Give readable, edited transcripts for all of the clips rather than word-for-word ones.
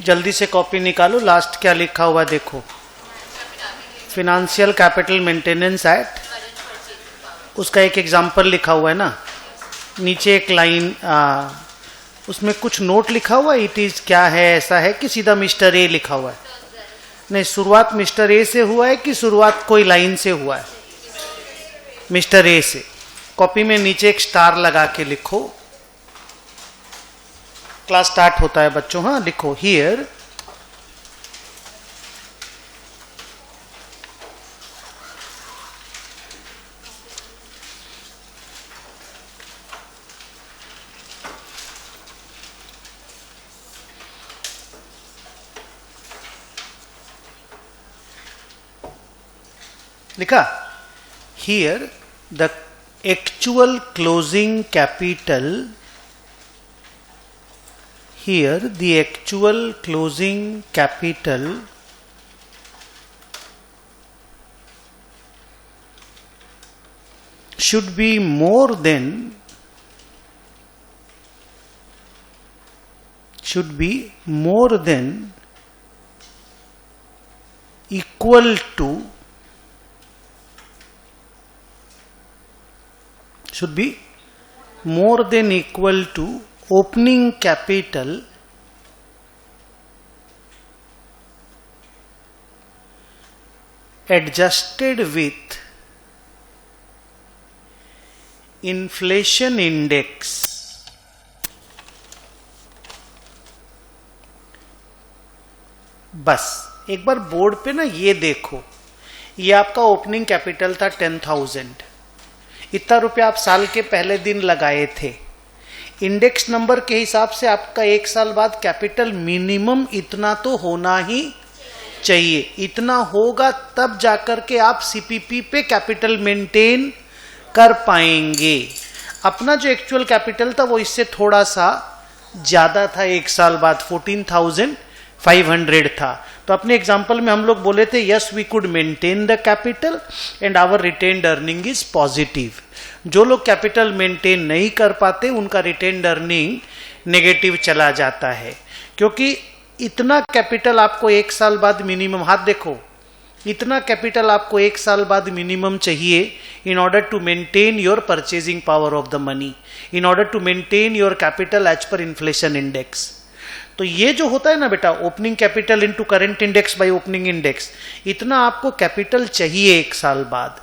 जल्दी से कॉपी निकालो, लास्ट क्या लिखा हुआ देखो, फिनेंशियल कैपिटल मेंटेनेंस एक्ट, उसका एक एग्जाम्पल लिखा हुआ है ना, नीचे एक लाइन, उसमें कुछ नोट लिखा हुआ है, इट इज क्या है, ऐसा है कि सीधा मिस्टर ए लिखा हुआ है? नहीं, शुरुआत मिस्टर ए से हुआ है कि शुरुआत कोई लाइन से हुआ है? मिस्टर ए से। कॉपी में नीचे एक स्टार लगा के लिखो, क्लास स्टार्ट होता है बच्चों, हाँ लिखो हियर लिखा, here the actual closing capital, here the actual closing capital should be more than equal to opening capital adjusted with inflation index. बस एक बार बोर्ड पे ना ये देखो, ये आपका ओपनिंग कैपिटल था 10,000, इतना रुपया आप साल के पहले दिन लगाए थे। इंडेक्स नंबर के हिसाब से आपका एक साल बाद कैपिटल मिनिमम इतना तो होना ही चाहिए, इतना होगा तब जाकर के आप सीपीपी पे कैपिटल मेंटेन कर पाएंगे। अपना जो एक्चुअल कैपिटल था वो इससे थोड़ा सा ज्यादा था, एक साल बाद 14,500 था। तो अपने एग्जांपल में हम लोग बोले थे yes we could maintain the capital and our retained earning is positive. जो लोग कैपिटल मेंटेन नहीं कर पाते उनका रिटेन्ड अर्निंग नेगेटिव चला जाता है, क्योंकि इतना कैपिटल आपको एक साल बाद मिनिमम, हाथ देखो, इतना कैपिटल आपको एक साल बाद मिनिमम चाहिए in order to maintain your purchasing power of the money, in order to maintain your capital as per inflation index. तो ये जो होता है ना बेटा, opening capital into current index by opening index, इतना आपको कैपिटल चाहिए एक साल बाद।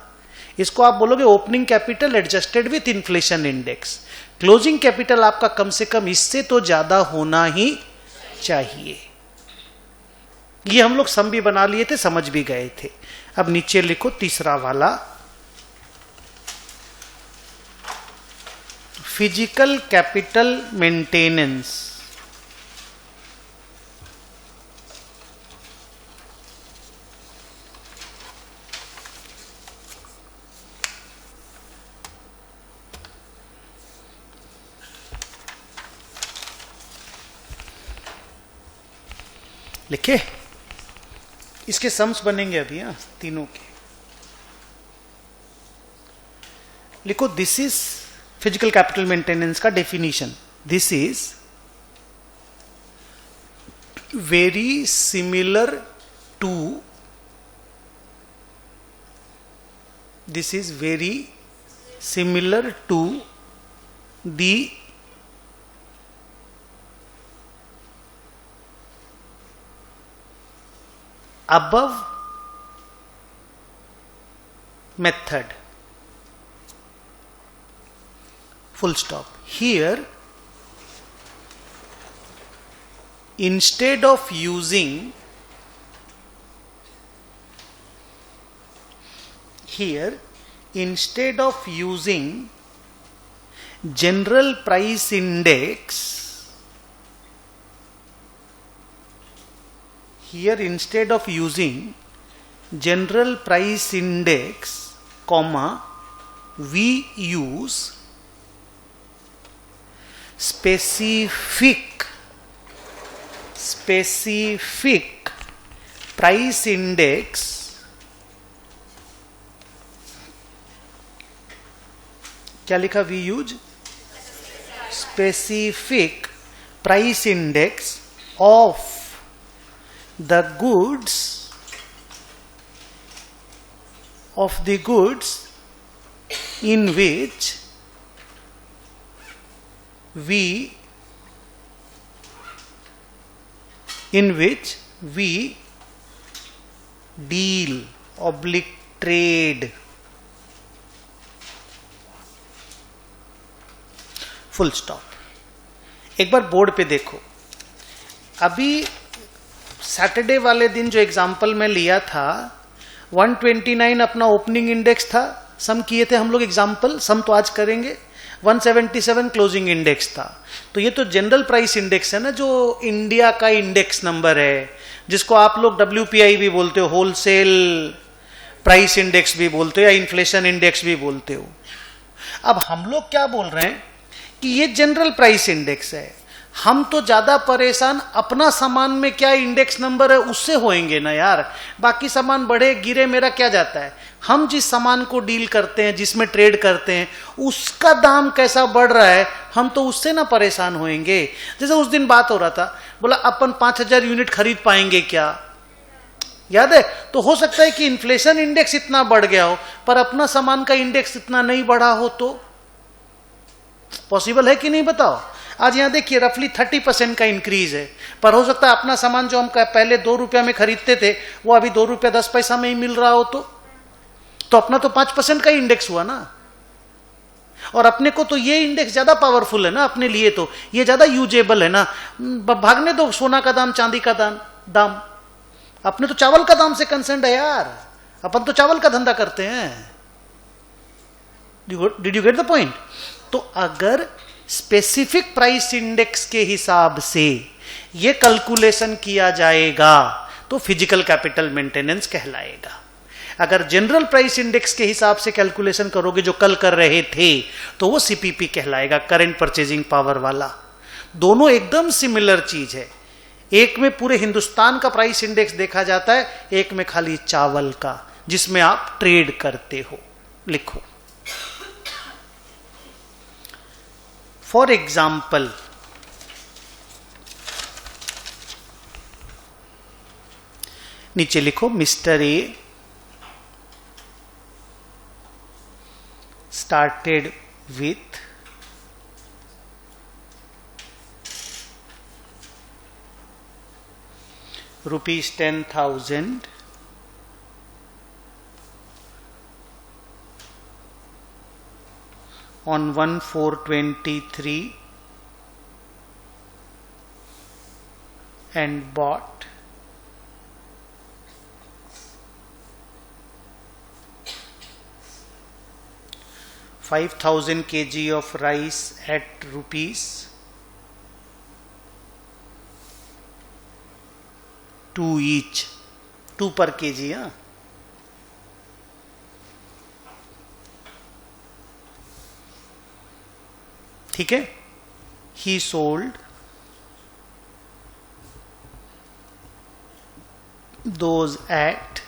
इसको आप बोलोगे opening capital adjusted with inflation index. Closing capital आपका कम से कम इससे तो ज्यादा होना ही चाहिए। ये हम लोग सम भी बना लिए थे, समझ भी गए थे। अब नीचे लिखो तीसरा वाला, फिजिकल कैपिटल मेंटेनेंस। लिखे, इसके सम्स बनेंगे अभी, हाँ तीनों के। लिखो this is physical capital maintenance का definition, this is very similar to, this is very similar to the above method, full stop. Here instead of using general price index, here instead of using general price index, comma, we use specific price index क्या लिखा, we use specific price index of the goods of the goods in which we deal oblique trade. Full stop. एक बार board पे देखो, अभी Saturday वाले दिन जो example में लिया था 129 अपना ओपनिंग इंडेक्स था, सम किए थे हम लोग एग्जाम्पल, सम तो आज करेंगे। 177 क्लोजिंग इंडेक्स था। तो ये तो जनरल प्राइस इंडेक्स है ना, जो इंडिया का इंडेक्स नंबर है, जिसको आप लोग WPI भी बोलते हो, होलसेल प्राइस इंडेक्स भी बोलते हो, या इन्फ्लेशन इंडेक्स भी बोलते हो। अब हम लोग क्या बोल रहे हैं कि ये जनरल प्राइस इंडेक्स है, हम तो ज्यादा परेशान अपना सामान में क्या इंडेक्स नंबर है उससे होएंगे ना यार। बाकी सामान बढ़े गिरे मेरा क्या जाता है, हम जिस सामान को डील करते हैं, जिसमें ट्रेड करते हैं, उसका दाम कैसा बढ़ रहा है, हम तो उससे ना परेशान होएंगे। जैसे उस दिन बात हो रहा था, बोला अपन 5000 यूनिट खरीद पाएंगे क्या, याद है? तो हो सकता है कि इन्फ्लेशन इंडेक्स इतना बढ़ गया हो पर अपना सामान का इंडेक्स इतना नहीं बढ़ा हो, तो पॉसिबल है कि नहीं बताओ। आज यहां देखिए रफली 30% का इंक्रीज है, पर हो सकता है अपना सामान जो हम पहले 2 रुपया में खरीदते थे वो अभी 2 रुपया 10 पैसा में ही मिल रहा हो, तो अपना तो 5% का इंडेक्स हुआ ना। और अपने को तो ये इंडेक्स ज्यादा पावरफुल है ना, अपने लिए तो ये ज्यादा यूजेबल है ना। भागने दो सोना का दाम, चांदी का दाम, अपने तो चावल का दाम से कंसर्न है यार, अपन तो चावल का धंधा करते हैं। Did you get the point? तो अगर स्पेसिफिक प्राइस इंडेक्स के हिसाब से ये कैलकुलेशन किया जाएगा तो फिजिकल कैपिटल मेंटेनेंस कहलाएगा। अगर जनरल प्राइस इंडेक्स के हिसाब से कैलकुलेशन करोगे जो कल कर रहे थे तो वो CPP कहलाएगा, करंट परचेजिंग पावर वाला। दोनों एकदम सिमिलर चीज है, एक में पूरे हिंदुस्तान का प्राइस इंडेक्स देखा जाता है, एक में खाली चावल का जिसमें आप ट्रेड करते हो। लिखो फॉर एग्जाम्पल, नीचे लिखो mister A started with rupees 10,000 on 1/4/23 and bought 5,000 kg of rice at rupees 2 each, 2 per kg। हाँ, ठीक है। he sold those at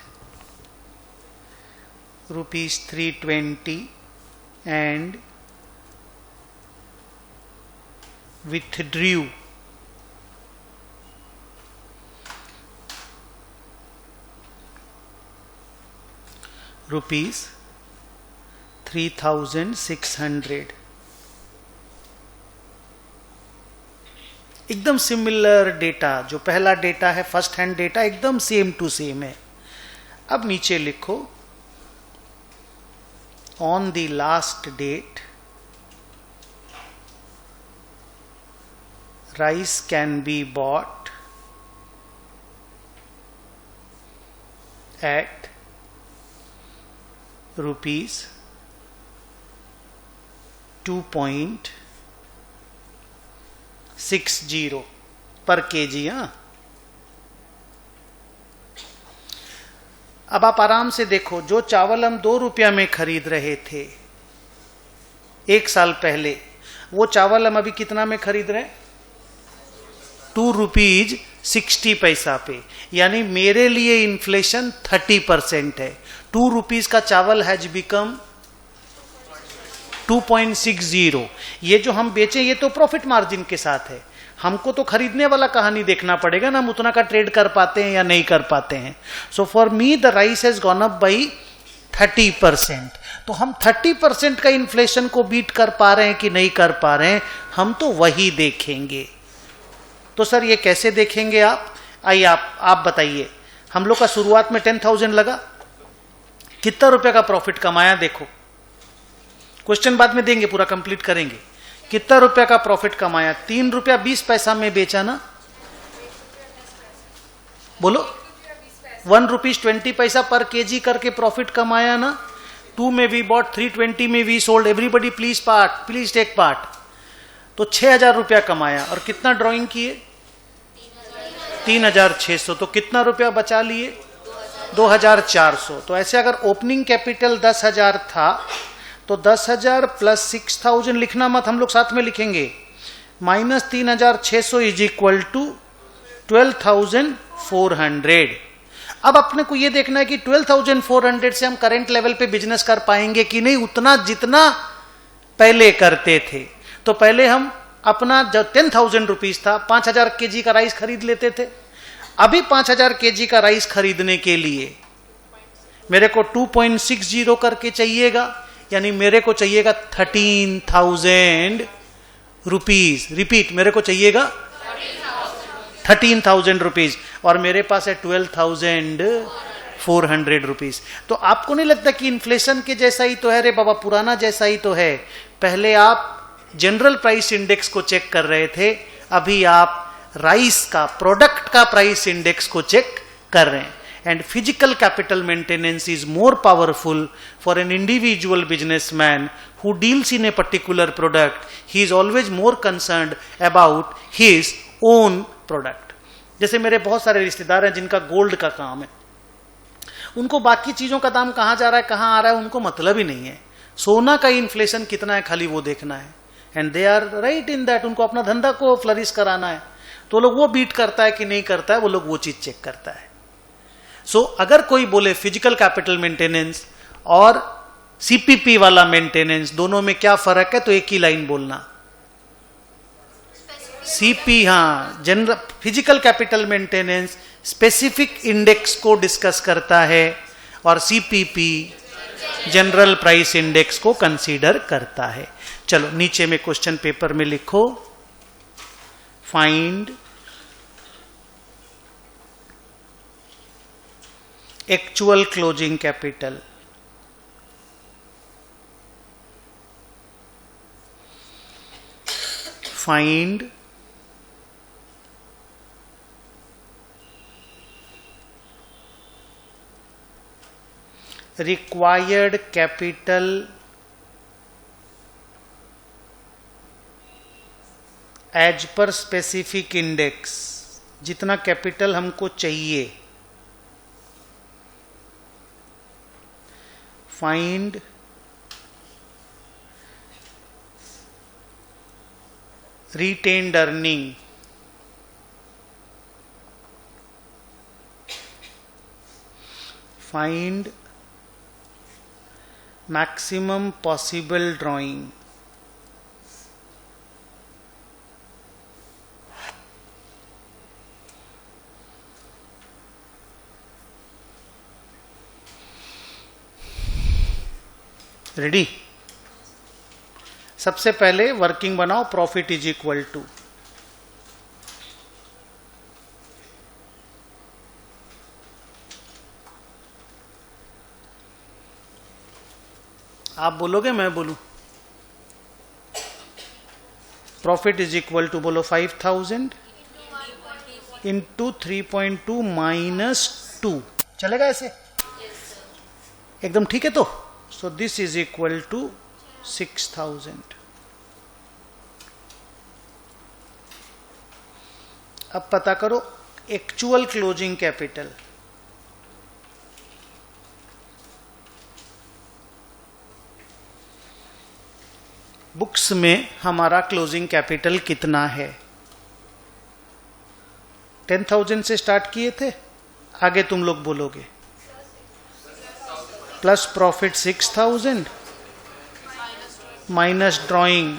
rupees 320 and withdrew rupees 3,600। एकदम सिमिलर डेटा, जो पहला डेटा है फर्स्ट हैंड डेटा एकदम सेम टू सेम है। अब नीचे लिखो on the last date rice can be bought at rupees 2.60 per kg। हाँ, अब आप आराम से देखो, जो चावल हम 2 रुपया में खरीद रहे थे 1 साल पहले, वो चावल हम अभी कितना में खरीद रहे हैं? 2.60 रुपीज पे। यानी मेरे लिए इन्फ्लेशन 30% है। 2 रुपीज का चावल हैज बिकम 2.60। ये जो हम बेचे ये तो प्रॉफिट मार्जिन के साथ है, हमको तो खरीदने वाला कहानी देखना पड़ेगा ना, हम उतना का ट्रेड कर पाते हैं या नहीं कर पाते हैं. So for me the rice has gone up by 30%. तो हम 30% का इन्फ्लेशन को बीट कर पा रहे हैं कि नहीं कर पा रहे हैं, हम तो वही देखेंगे. तो सर ये कैसे देखेंगे आप? आइए आप बताइए. हम लोग का शुरुआत में 10,000 लगा, कितना रुपए का प्रॉफिट कमाया देखो. क्वेश्चन बाद में देंगे, पूरा कंप्लीट करेंगे. कितना रुपए का प्रॉफिट कमाया? 3 रुपया 20 पैसा में बेचा ना, बोलो. 1 रुपीज 20 पैसा पर केजी करके प्रॉफिट कमाया ना. 2 में वी बॉट, 320 में we sold. Everybody please take part. तो 6,000 रुपया कमाया. और कितना ड्रॉइंग किए? 3,600. तो कितना रुपया बचा लिए? 2,400. तो ऐसे अगर ओपनिंग कैपिटल 10,000 था तो 10,000 प्लस 6,000 लिखना मत, हम लोग साथ में लिखेंगे. Minus 3,600 is equal to 12,400. अब अपने को यह देखना है कि 12,400 से हम करंट लेवल पे बिजनेस कर पाएंगे कि नहीं, उतना जितना पहले करते थे. तो पहले हम अपना जब 10,000 रुपीज था, 5,000 केजी का राइस खरीद लेते थे. अभी 5,000 केजी का राइस खरीदने के लिए मेरे को 2.60 करके चाहिएगा, यानी मेरे को चाहिएगा 13,000 रुपीज. रिपीट, मेरे को चाहिएगा 13,000 रुपीज और मेरे पास है 12,400 रुपीज. तो आपको नहीं लगता कि इन्फ्लेशन के जैसा ही तो है? रे बाबा, पुराना जैसा ही तो है. पहले आप जनरल प्राइस इंडेक्स को चेक कर रहे थे, अभी आप राइस का, प्रोडक्ट का प्राइस इंडेक्स को चेक कर रहे हैं. And physical capital maintenance is more powerful for an individual businessman who deals in a particular product. He is always more concerned about his own product. जैसे मेरे बहुत सारे रिश्तेदार हैं जिनका गोल्ड का काम है, उनको बाकी चीजों का दाम कहां जा रहा है, कहां आ रहा है, उनको मतलब ही नहीं है. सोना का इन्फ्लेशन कितना है खाली वो देखना है. And they are right in that. उनको अपना धंधा को फ्लरिश कराना है, तो लोग वो बीट करता है कि नहीं करता है, वो लोग वो चीज चेक करता है. सो अगर कोई बोले फिजिकल कैपिटल मेंटेनेंस और सीपीपी वाला मेंटेनेंस, दोनों में क्या फर्क है, तो एक ही लाइन बोलना. सीपी, हाँ, general physical capital maintenance specific index को डिस्कस करता है और सीपीपी जनरल प्राइस इंडेक्स को कंसीडर करता है. चलो नीचे में क्वेश्चन पेपर में लिखो, find actual closing capital. Find required capital as per specific index. जितना कैपिटल हमको चाहिए. Find retained earning find maximum possible drawing. Ready? सबसे पहले वर्किंग बनाओ. प्रॉफिट इज इक्वल टू, आप बोलोगे मैं बोलूं? प्रॉफिट इज इक्वल टू बोलो 5,000 इंटू 3.2 माइनस 2. चलेगा ऐसे? एकदम ठीक है. तो so this is equal to 6,000. अब पता करो एक्चुअल क्लोजिंग कैपिटल. बुक्स में हमारा क्लोजिंग कैपिटल कितना है? 10,000 से स्टार्ट किए थे, आगे तुम लोग बोलोगे. Plus profit 6,000 minus drawing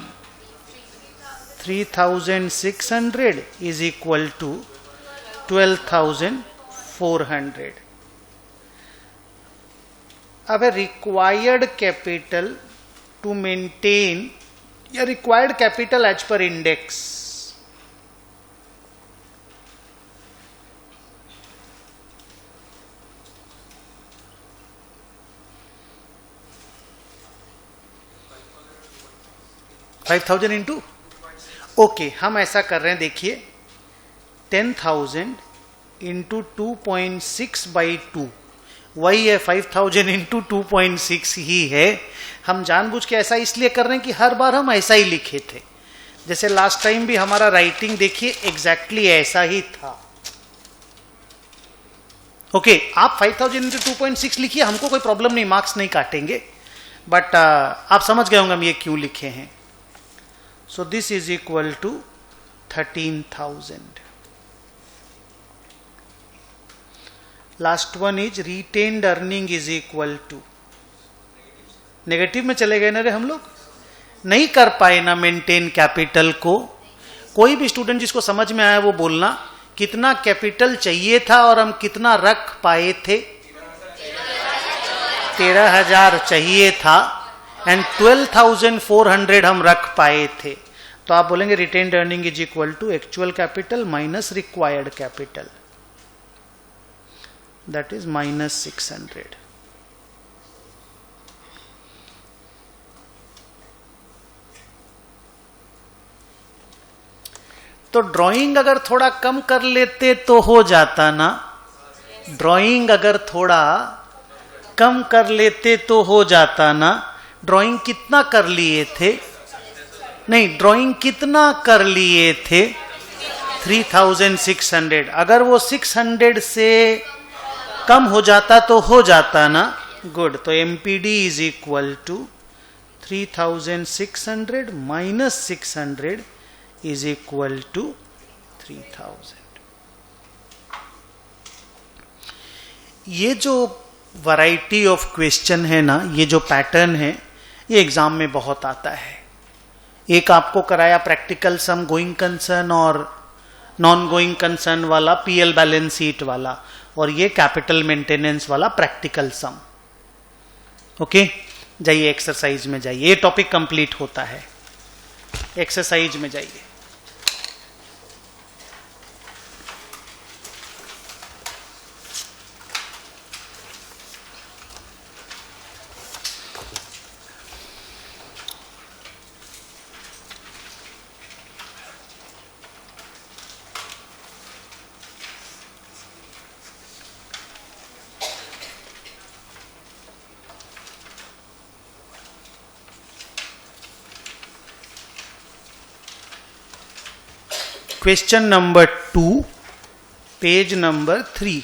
3,600 is equal to 12,400. अब रिक्वायर्ड कैपिटल टू मेंटेन या required capital as per index, $5,000 into, okay हम ऐसा कर रहे हैं, देखिए 10,000 इंटू 2.6/2 वही है, 5,000 इंटू 2.6 ही है। हम जानबूझ के ऐसा इसलिए कर रहे हैं कि हर बार हम ऐसा ही लिखे थे, जैसे लास्ट टाइम भी हमारा राइटिंग देखिए एग्जैक्टली ऐसा ही था। ओके आप 5,000 इंटू 2.6 लिखिए, हमको कोई प्रॉब्लम नहीं, मार्क्स नहीं काटेंगे, बट आप समझ गए होंगे हम ये क्यों लिखे हैं। So this is equal to 13,000. Last one is retained earning is equal to, negative में चले गए ना रे हम लोग, नहीं कर पाए ना मेंटेन कैपिटल को। कोई भी स्टूडेंट जिसको समझ में आया वो बोलना कितना कैपिटल चाहिए था और हम कितना रख पाए थे। 13,000 चाहिए था एंड 12,400 हम रख पाए थे, तो आप बोलेंगे retained earning is equal to actual capital minus required capital, that is -600। तो ड्राइंग अगर थोड़ा कम कर लेते तो हो जाता ना, ड्राइंग अगर थोड़ा कम कर लेते तो हो जाता ना। ड्राइंग कितना कर लिए थे, नहीं ड्राइंग कितना कर लिए थे, 3,600। अगर वो 600 से कम हो जाता तो हो जाता ना, गुड। तो MPD is equal to 3,600 minus 600 is equal to 3,000। ये जो वैरायटी ऑफ क्वेश्चन है ना, ये जो पैटर्न है, ये एग्जाम में बहुत आता है। एक आपको कराया प्रैक्टिकल सम गोइंग कंसर्न और नॉन गोइंग कंसर्न वाला, पीएल बैलेंस शीट वाला, और ये कैपिटल मेंटेनेंस वाला प्रैक्टिकल सम। ओके जाइए एक्सरसाइज में जाइए, ये टॉपिक कंप्लीट होता है। एक्सरसाइज में जाइए। Question number 2, page number 3।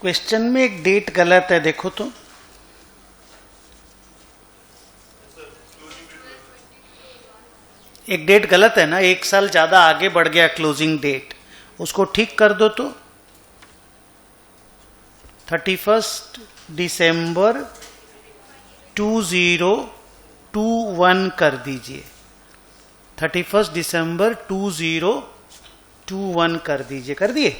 Question में एक डेट गलत है, देखो तो। एक डेट गलत है ना, 1 साल ज्यादा आगे बढ़ गया क्लोजिंग डेट, उसको ठीक कर दो तो 31 दिसंबर 2021 कर दीजिए। 31 दिसंबर 2021 कर दीजिए। कर दिए?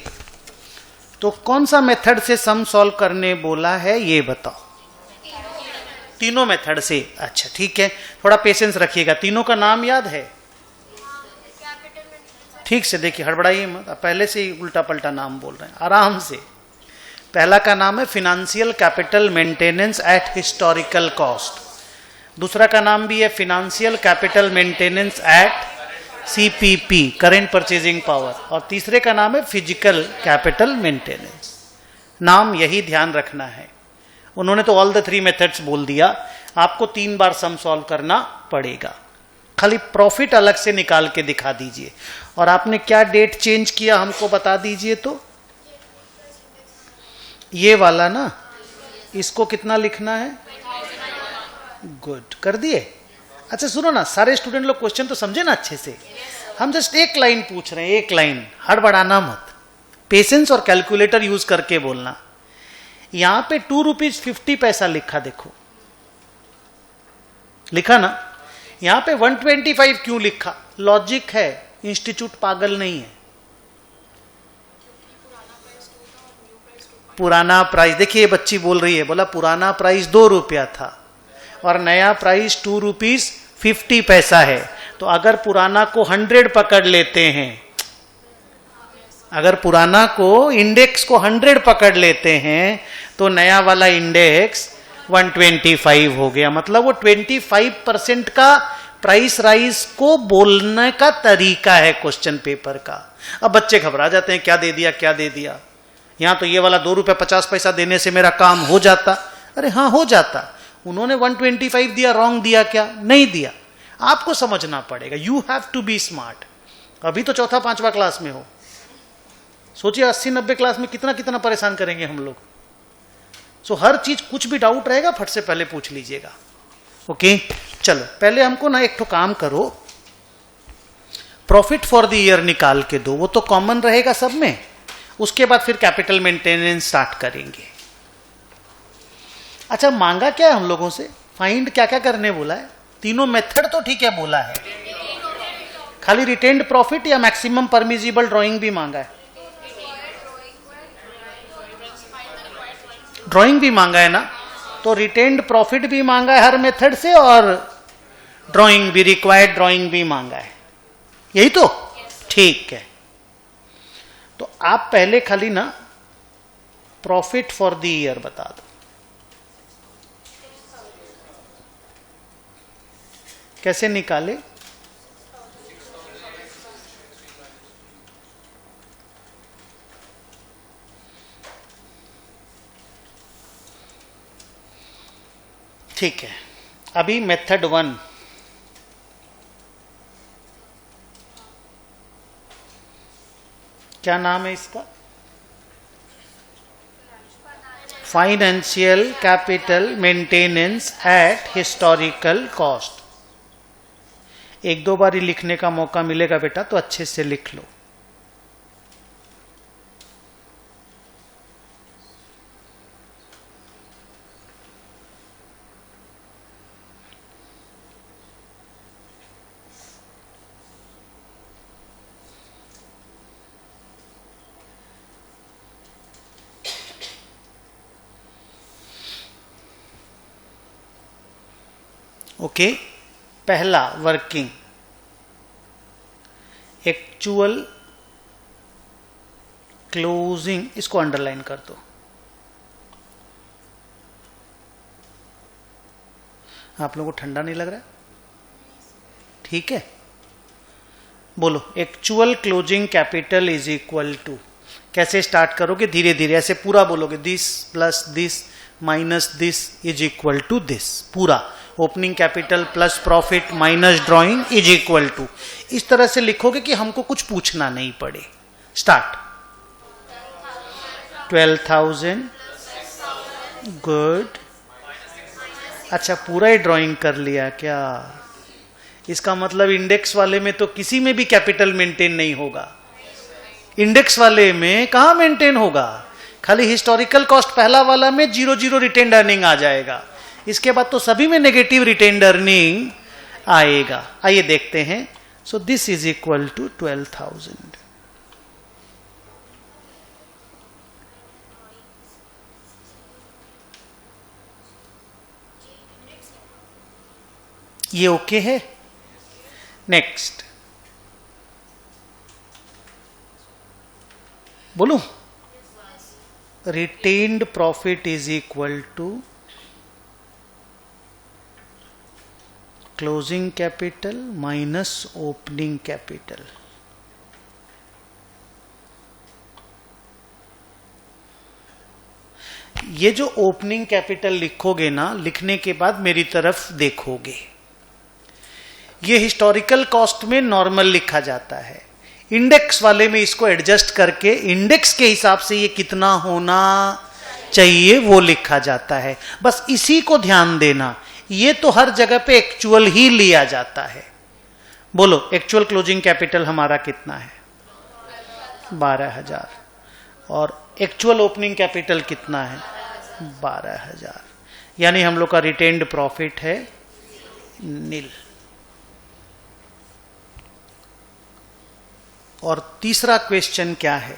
तो कौन सा मेथड से सम सॉल्व करने बोला है ये बताओ। तीनों मेथड से। अच्छा ठीक है, थोड़ा पेशेंस रखिएगा। तीनों का नाम याद है? ठीक से देखिए, हड़बड़ाइए मत, पहले से ही उल्टा पलटा नाम बोल रहे हैं, आराम से। पहला का नाम है financial capital maintenance at historical cost. दूसरा का नाम भी है financial capital maintenance at CPP, current purchasing power. और तीसरे का नाम है फिजिकल कैपिटल मेंटेनेंस। नाम यही ध्यान रखना है। उन्होंने तो ऑल द 3 मेथड्स बोल दिया, आपको 3 बार सम सॉल्व करना पड़ेगा। खाली प्रॉफिट अलग से निकाल के दिखा दीजिए। और आपने क्या डेट चेंज किया हमको बता दीजिए तो। ये वाला ना, इसको कितना लिखना है? गुड, कर दिए। अच्छा सुनो ना, सारे स्टूडेंट लोग क्वेश्चन तो समझे ना अच्छे से। हम जस्ट एक लाइन पूछ रहे हैं, एक लाइन, हड़बड़ाना मत, पेशेंस और कैलकुलेटर यूज करके बोलना। यहां पे 2 रुपीज 50 पैसा लिखा, देखो लिखा ना। यहां पे 125 क्यों लिखा? लॉजिक है, इंस्टीट्यूट पागल नहीं है। पुराना प्राइस, देखिए बच्ची बोल रही है, बोला पुराना प्राइस 2 रुपया था और नया प्राइस 2 रुपीज 50 पैसा है। तो अगर पुराना को 100 पकड़ लेते हैं, अगर पुराना को इंडेक्स को 100 पकड़ लेते हैं तो नया वाला इंडेक्स 125 हो गया। मतलब वो 25% का प्राइस राइज को बोलने का तरीका है क्वेश्चन पेपर का। अब बच्चे घबरा जाते हैं, क्या दे दिया क्या दे दिया। यहां तो ये वाला 2 रुपया 50 पैसा देने से मेरा काम हो जाता। अरे हाँ हो जाता। उन्होंने 125 दिया, रॉन्ग दिया क्या? नहीं दिया। आपको समझना पड़ेगा, you have to be smart. अभी तो 4-5वां क्लास में हो, सोचिए 80-90 क्लास में कितना कितना परेशान करेंगे हम लोग। सो हर चीज, कुछ भी डाउट रहेगा फट से पहले पूछ लीजिएगा। ओके चलो, पहले हमको ना एक तो काम करो, प्रॉफिट फॉर द ईयर निकाल के दो, वो तो कॉमन रहेगा सब में। उसके बाद फिर कैपिटल मेंटेनेंस स्टार्ट करेंगे। अच्छा मांगा क्या है हम लोगों से? फाइंड क्या क्या करने बोला है? तीनों मेथड तो ठीक है बोला है, खाली रिटेन्ड प्रॉफिट या मैक्सिमम परमिजिबल ड्राइंग भी मांगा है? ड्राइंग भी मांगा है ना, तो रिटेन्ड प्रॉफिट भी मांगा है हर मेथड से और ड्राइंग भी, रिक्वायर्ड ड्राइंग भी मांगा है, यही तो ठीक है। तो आप पहले खाली ना प्रॉफिट फॉर द ईयर बता दो। कैसे निकाले? ठीक है, अभी मेथड 1, क्या नाम है इसका? Financial capital maintenance at historical cost. 1-2 बार ही लिखने का मौका मिलेगा बेटा, तो अच्छे से लिख लो। ओके पहला वर्किंग, एक्चुअल क्लोजिंग, इसको अंडरलाइन कर दो। आप लोगों को ठंडा नहीं लग रहा है? ठीक है, बोलो actual closing capital is equal to. कैसे स्टार्ट करोगे? धीरे धीरे ऐसे पूरा बोलोगे, this plus this minus this is equal to this. पूरा opening capital plus profit minus drawing is equal to. इस तरह से लिखोगे कि हमको कुछ पूछना नहीं पड़े। स्टार्ट। 12,000, गुड। अच्छा पूरा ही ड्राइंग कर लिया क्या? इसका मतलब इंडेक्स वाले में तो किसी में भी कैपिटल मेंटेन नहीं होगा। इंडेक्स वाले में कहां मेंटेन होगा, खाली हिस्टोरिकल कॉस्ट पहला वाला में 0 रिटेन्ड अर्निंग आ जाएगा, इसके बाद तो सभी में नेगेटिव रिटेन्ड अर्निंग आएगा। आइए देखते हैं। So this is equal to 12,000। ये ओके है। नेक्स्ट बोलूं, retained profit is equal to closing capital minus opening capital. ये जो ओपनिंग कैपिटल लिखोगे ना, लिखने के बाद मेरी तरफ देखोगे, ये हिस्टोरिकल कॉस्ट में नॉर्मल लिखा जाता है, इंडेक्स वाले में इसको एडजस्ट करके इंडेक्स के हिसाब से ये कितना होना चाहिए वो लिखा जाता है। बस इसी को ध्यान देना, ये तो हर जगह पे एक्चुअल ही लिया जाता है। बोलो एक्चुअल क्लोजिंग कैपिटल हमारा कितना है, 12,000, और एक्चुअल ओपनिंग कैपिटल कितना है, 12,000, यानी हम लोग का रिटेन्ड प्रॉफिट है नील। और तीसरा क्वेश्चन क्या है,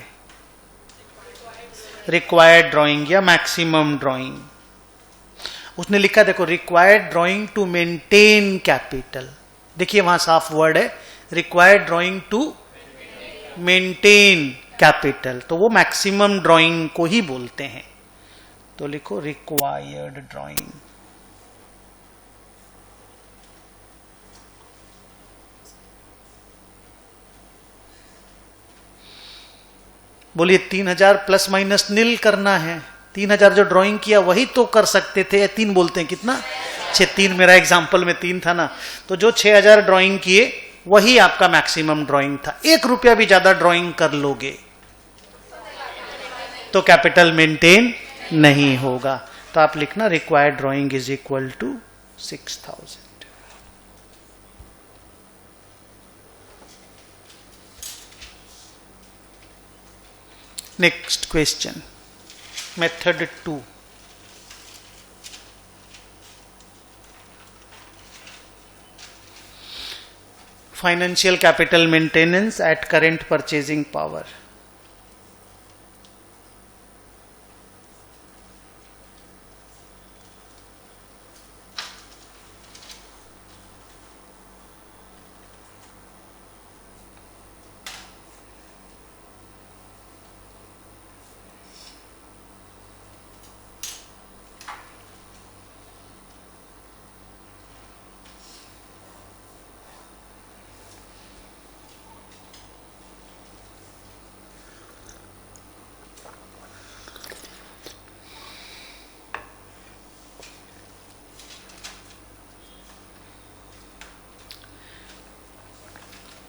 रिक्वायर्ड ड्राइंग या मैक्सिमम ड्राइंग। उसने लिखा देखो, required drawing to maintain capital. देखिए वहां साफ वर्ड है, required drawing to maintain capital, तो वो मैक्सिमम ड्राइंग को ही बोलते हैं। तो लिखो रिक्वायर्ड ड्राइंग। बोलिए 3,000 प्लस माइनस नील करना है। 3,000 जो ड्राइंग किया वही तो कर सकते थे। 3 बोलते हैं कितना, 6, 3 मेरा एग्जाम्पल में 3 था ना, तो जो 6,000 ड्राइंग किए वही आपका मैक्सिमम ड्राइंग था। 1 रुपया भी ज्यादा ड्राइंग कर लोगे तो कैपिटल मेंटेन नहीं होगा। तो आप लिखना required drawing is equal to 6,000। Next question, method 2. Financial capital maintenance at current purchasing power.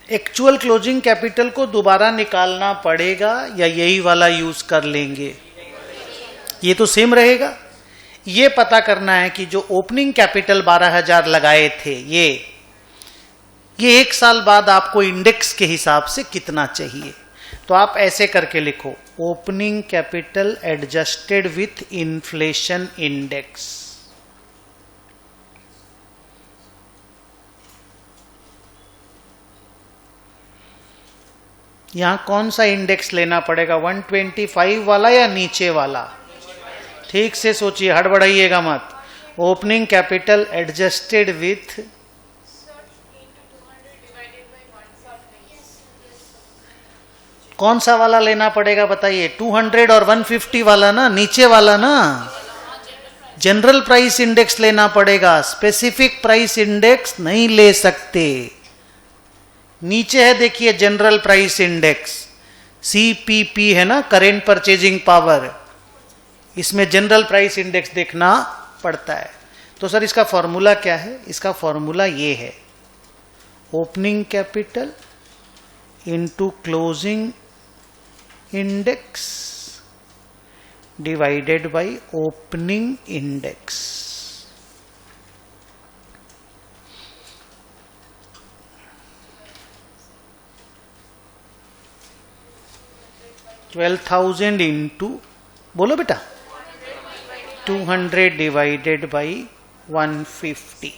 Actual closing capital को दोबारा निकालना पड़ेगा या यही वाला यूज कर लेंगे, ये तो सेम रहेगा। ये पता करना है कि जो ओपनिंग कैपिटल 12,000 लगाए थे, ये 1 साल बाद आपको इंडेक्स के हिसाब से कितना चाहिए। तो आप ऐसे करके लिखो, opening capital adjusted with inflation index. यहां कौन सा इंडेक्स लेना पड़ेगा, 125 वाला या नीचे वाला? ठीक से सोचिए, हड़बड़ाइएगा मत। ओपनिंग कैपिटल एडजस्टेड विथ कौन सा वाला लेना पड़ेगा बताइए, 200 और 150 वाला ना, नीचे वाला ना। जनरल प्राइस इंडेक्स लेना पड़ेगा, स्पेसिफिक प्राइस इंडेक्स नहीं ले सकते। नीचे है देखिए जनरल प्राइस इंडेक्स, सीपीपी है ना, करेंट परचेजिंग पावर, इसमें जनरल प्राइस इंडेक्स देखना पड़ता है। तो सर इसका फॉर्मूला क्या है? इसका फॉर्मूला ये है, opening capital into closing index divided by opening index. 12,000 into, बोलो बेटा, 200 डिवाइडेड बाई 150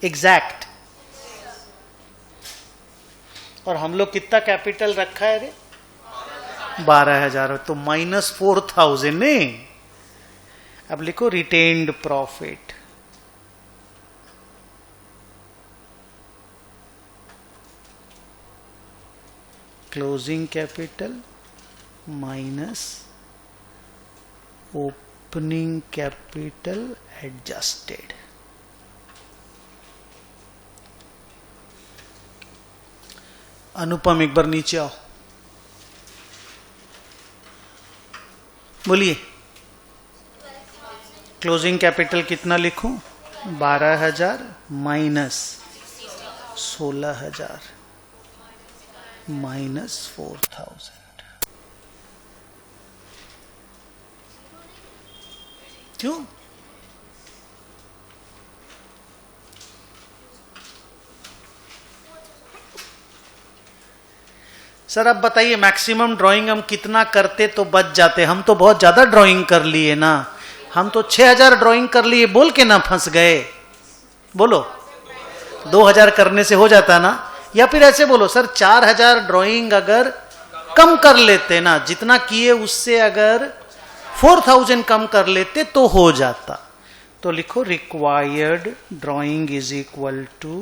एग्जैक्ट। और हम लोग कितना कैपिटल रखा है रे? 12,000। तो -4,000 नहीं। अब लिखो retained profit, closing capital minus opening capital adjusted. Anupam एक बार नीचे आओ, बोलिए क्लोजिंग कैपिटल कितना लिखूं? 12,000 माइनस 16,000 माइनस 4,000। क्यों? सर अब बताइए मैक्सिमम ड्राइंग हम कितना करते तो बच जाते? हम तो बहुत ज्यादा ड्राइंग कर लिए ना, हम तो 6,000 ड्राइंग कर लिए बोल के ना फंस गए। बोलो 2,000 करने से हो जाता ना? या फिर ऐसे बोलो सर 4,000 ड्राइंग अगर कम कर लेते ना, जितना किए उससे अगर 4,000 कम कर लेते तो हो जाता। तो लिखो required drawing is equal to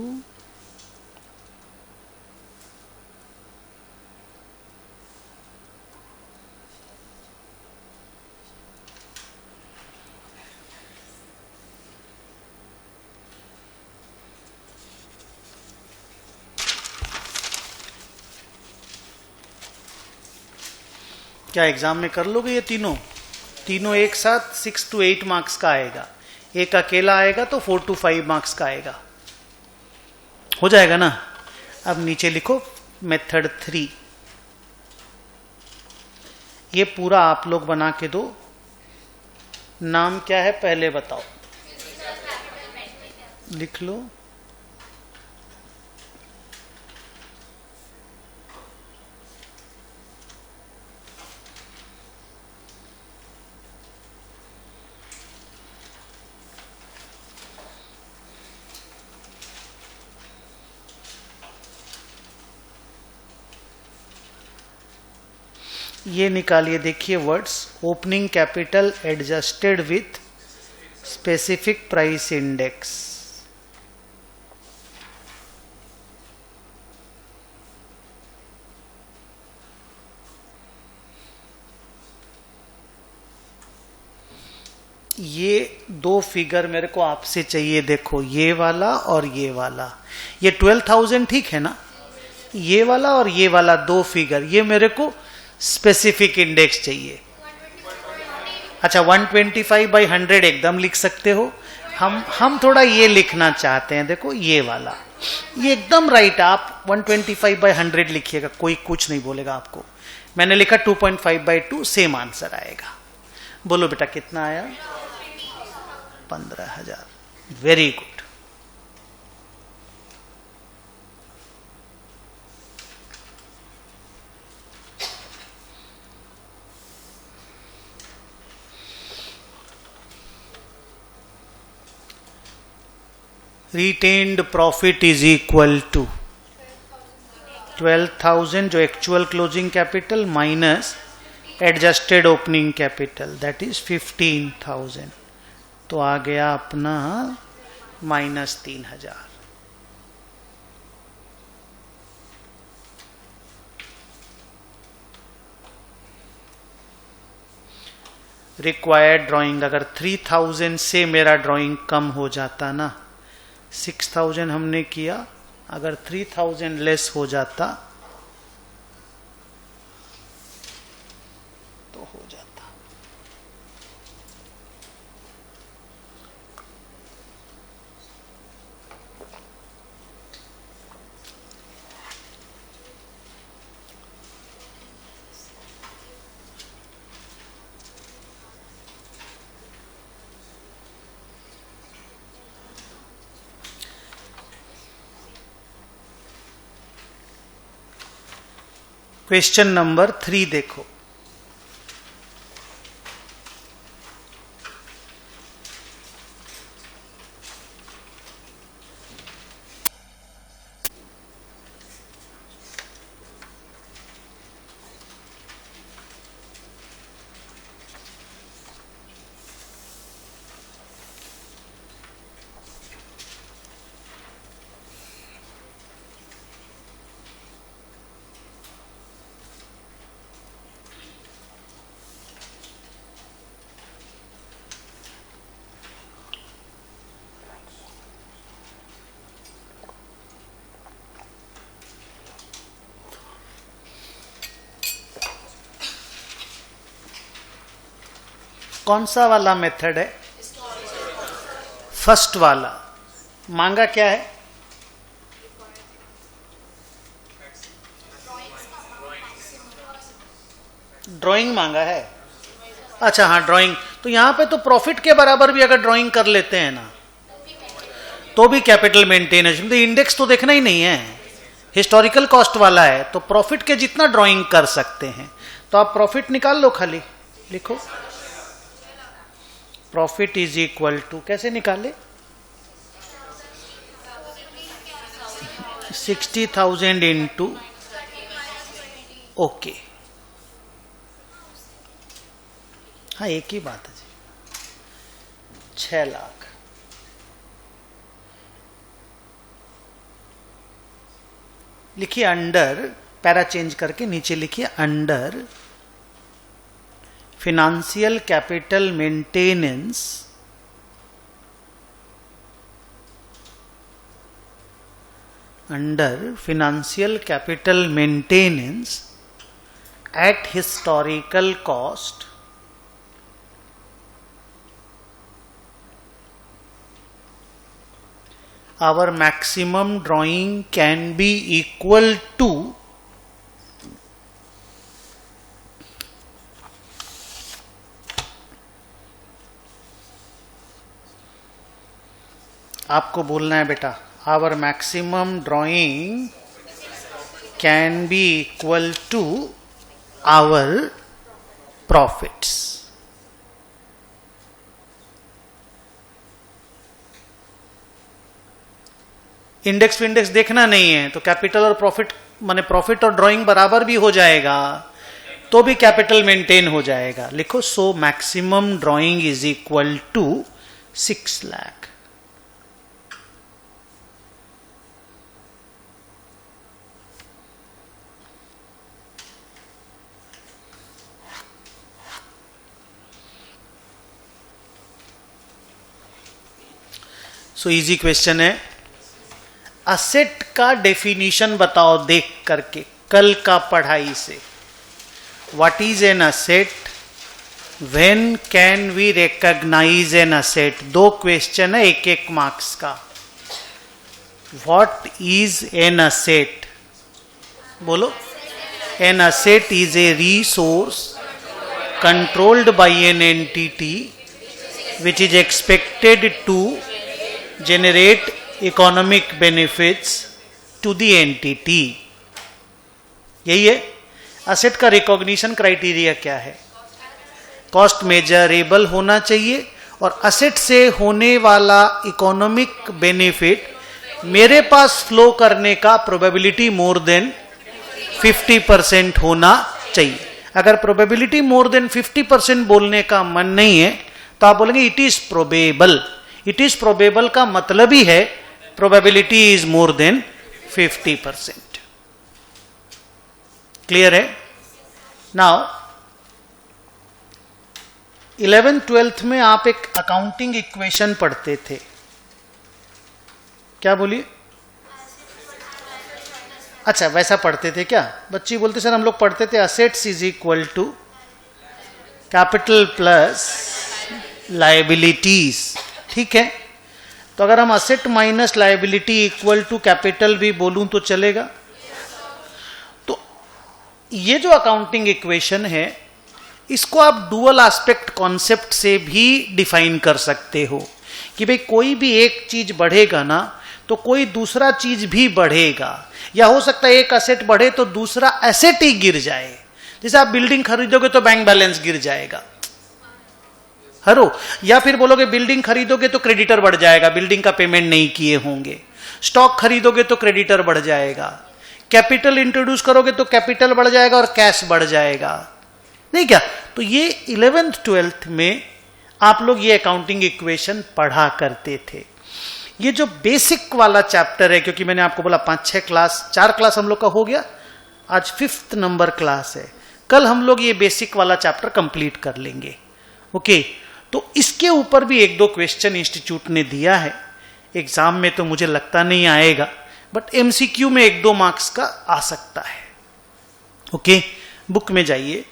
क्या एग्जाम में कर लोगे ये तीनों एक साथ? 6 to 8 मार्क्स का आएगा, एक अकेला आएगा तो 4 to 5 मार्क्स का आएगा। हो जाएगा ना? अब नीचे लिखो मेथड 3। ये पूरा आप लोग बना के दो। नाम क्या है पहले बताओ, लिख लो। ये निकालिए, देखिए words, opening capital adjusted with specific price index. ये दो फिगर मेरे को आपसे चाहिए, देखो ये वाला और ये वाला। ये 12,000 ठीक है ना? ये वाला और ये वाला दो फिगर, ये मेरे को स्पेसिफिक इंडेक्स चाहिए। अच्छा 125/100 एकदम लिख सकते हो। हम थोड़ा ये लिखना चाहते हैं, देखो ये वाला, ये एकदम राइट। आप 125/100 लिखिएगा, कोई कुछ नहीं बोलेगा आपको। मैंने लिखा 2.5/2, सेम आंसर आएगा। बोलो बेटा कितना आया? 15,000। Very good. Retained profit is equal to 12,000 जो actual closing capital minus adjusted opening capital, that is 15,000। तो आ गया अपना -3,000। रिक्वायर्ड ड्राइंग, अगर 3,000 से मेरा ड्राइंग कम हो जाता ना, 6,000 हमने किया, अगर 3,000 लेस हो जाता तो हो जाता। क्वेश्चन नंबर 3 देखो। कौन सा वाला मेथड है? फर्स्ट वाला। मांगा क्या है? ड्राइंग मांगा है। अच्छा हाँ, ड्राइंग। तो यहां पे तो प्रॉफिट के बराबर भी अगर ड्राइंग कर लेते हैं ना तो भी कैपिटल मेंटेनेंस, तो इंडेक्स तो देखना ही नहीं है, हिस्टोरिकल कॉस्ट वाला है, तो प्रॉफिट के जितना ड्राइंग कर सकते हैं। तो आप प्रॉफिट निकाल लो, खाली लिखो प्रॉफिट इज इक्वल टू, कैसे निकाले? 60,000 इंटू, ओके, हाँ एक ही बात है जी, 6 लाख। लिखिए अंडर, पैरा चेंज करके नीचे लिखिए under financial capital maintenance under financial capital maintenance at historical cost our maximum drawing can be equal to आपको बोलना है बेटा, our maximum drawing can be equal to our profits. Index विंडेक्स देखना नहीं है, तो कैपिटल और प्रॉफिट माने प्रॉफिट और ड्राइंग बराबर भी हो जाएगा तो भी कैपिटल मेंटेन हो जाएगा। लिखो so maximum drawing is equal to 6 lakh. So easy question है। असेट का डेफिनेशन बताओ देख करके कल का पढ़ाई से। What is an asset, when can we recognize an asset. 2 question है, 1-1 मार्क्स का। व्हाट इज एन असेट, बोलो। An asset is a resource controlled by an entity which is expected to generate economic benefits to the entity। यही है asset का recognition criteria. क्या है? Cost measurable होना चाहिए और असेट से होने वाला इकोनॉमिक बेनिफिट मेरे पास फ्लो करने का प्रोबेबिलिटी मोर देन 50% होना चाहिए। अगर प्रोबेबिलिटी मोर देन 50% बोलने का मन नहीं है तो आप बोलेंगे it is probable. It is probable का मतलब ही है probability is more than 50%। Clear है? नाउ 11th-12th में आप एक अकाउंटिंग इक्वेशन पढ़ते थे, क्या बोलिए? अच्छा वैसा पढ़ते थे क्या? बच्ची बोलते सर हम लोग पढ़ते थे assets is equal to capital plus liabilities. ठीक है, तो अगर हम asset minus liability equal to capital भी बोलूं तो चलेगा। तो ये जो अकाउंटिंग इक्वेशन है इसको आप डुअल एस्पेक्ट कॉन्सेप्ट से भी डिफाइन कर सकते हो कि भाई कोई भी एक चीज बढ़ेगा ना तो कोई दूसरा चीज भी बढ़ेगा, या हो सकता है एक एसेट बढ़े तो दूसरा एसेट ही गिर जाए। जैसे आप बिल्डिंग खरीदोगे तो बैंक बैलेंस गिर जाएगा, हरो, या फिर बोलोगे बिल्डिंग खरीदोगे तो क्रेडिटर बढ़ जाएगा, बिल्डिंग का पेमेंट नहीं किए होंगे। स्टॉक खरीदोगे तो क्रेडिटर बढ़ जाएगा, कैपिटल इंट्रोड्यूस करोगे तो कैपिटल बढ़ जाएगा और कैश बढ़ जाएगा, नहीं क्या? तो ये 11th 12th में आप लोग ये अकाउंटिंग इक्वेशन पढ़ा करते थे। ये जो बेसिक वाला चैप्टर है, क्योंकि मैंने आपको बोला 5-6 क्लास, 4 क्लास हम लोग का हो गया, आज 5th नंबर क्लास है। कल हम लोग ये बेसिक वाला चैप्टर कंप्लीट कर लेंगे। ओके, तो इसके ऊपर भी 1-2 क्वेश्चन इंस्टीट्यूट ने दिया है। एग्जाम में तो मुझे लगता नहीं आएगा, बट एमसीक्यू में 1-2 मार्क्स का आ सकता है। ओके, बुक में जाइए,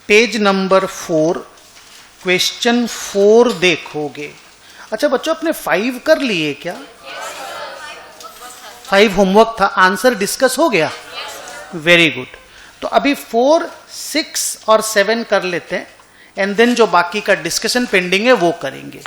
पेज नंबर 4, क्वेश्चन 4 देखोगे। अच्छा बच्चों, आपने 5 कर लिए क्या? 5 होमवर्क था, आंसर डिस्कस हो गया? Very good. तो अभी 4, 6 और 7 कर लेते हैं, एंड देन जो बाकी का डिस्कशन पेंडिंग है वो करेंगे।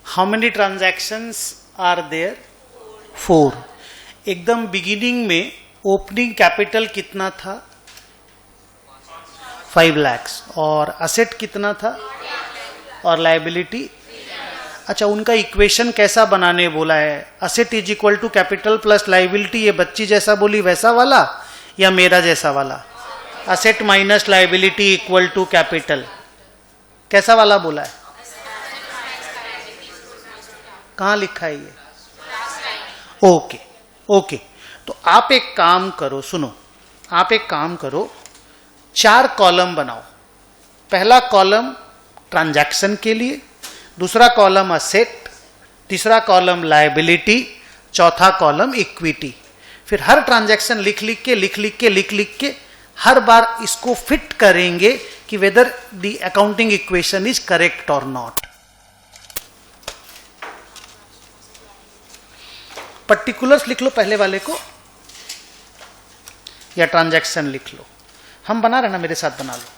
How many transactions are there? 4. एकदम बिगिनिंग में ओपनिंग कैपिटल कितना था? 5 lakhs। और असेट कितना था? और लायबिलिटी? अच्छा, उनका इक्वेशन कैसा बनाने बोला है? Asset is equal to capital plus liability, ये बच्ची जैसा बोली वैसा वाला या मेरा जैसा वाला? Asset minus liability equal to capital, कैसा वाला बोला है? कहाँ लिखा है ये? ओके ओके, तो आप एक काम करो, सुनो, आप एक काम करो, 4 कॉलम बनाओ। पहला कॉलम ट्रांजैक्शन के लिए, दूसरा कॉलम असेट, तीसरा कॉलम लायबिलिटी, चौथा कॉलम इक्विटी। फिर हर ट्रांजैक्शन लिख लिख के हर बार इसको फिट करेंगे कि whether the accounting equation is correct और नॉट। पर्टिकुलर्स लिख लो पहले वाले को, या ट्रांजैक्शन लिख लो। हम बना रहे ना, मेरे साथ बना लो।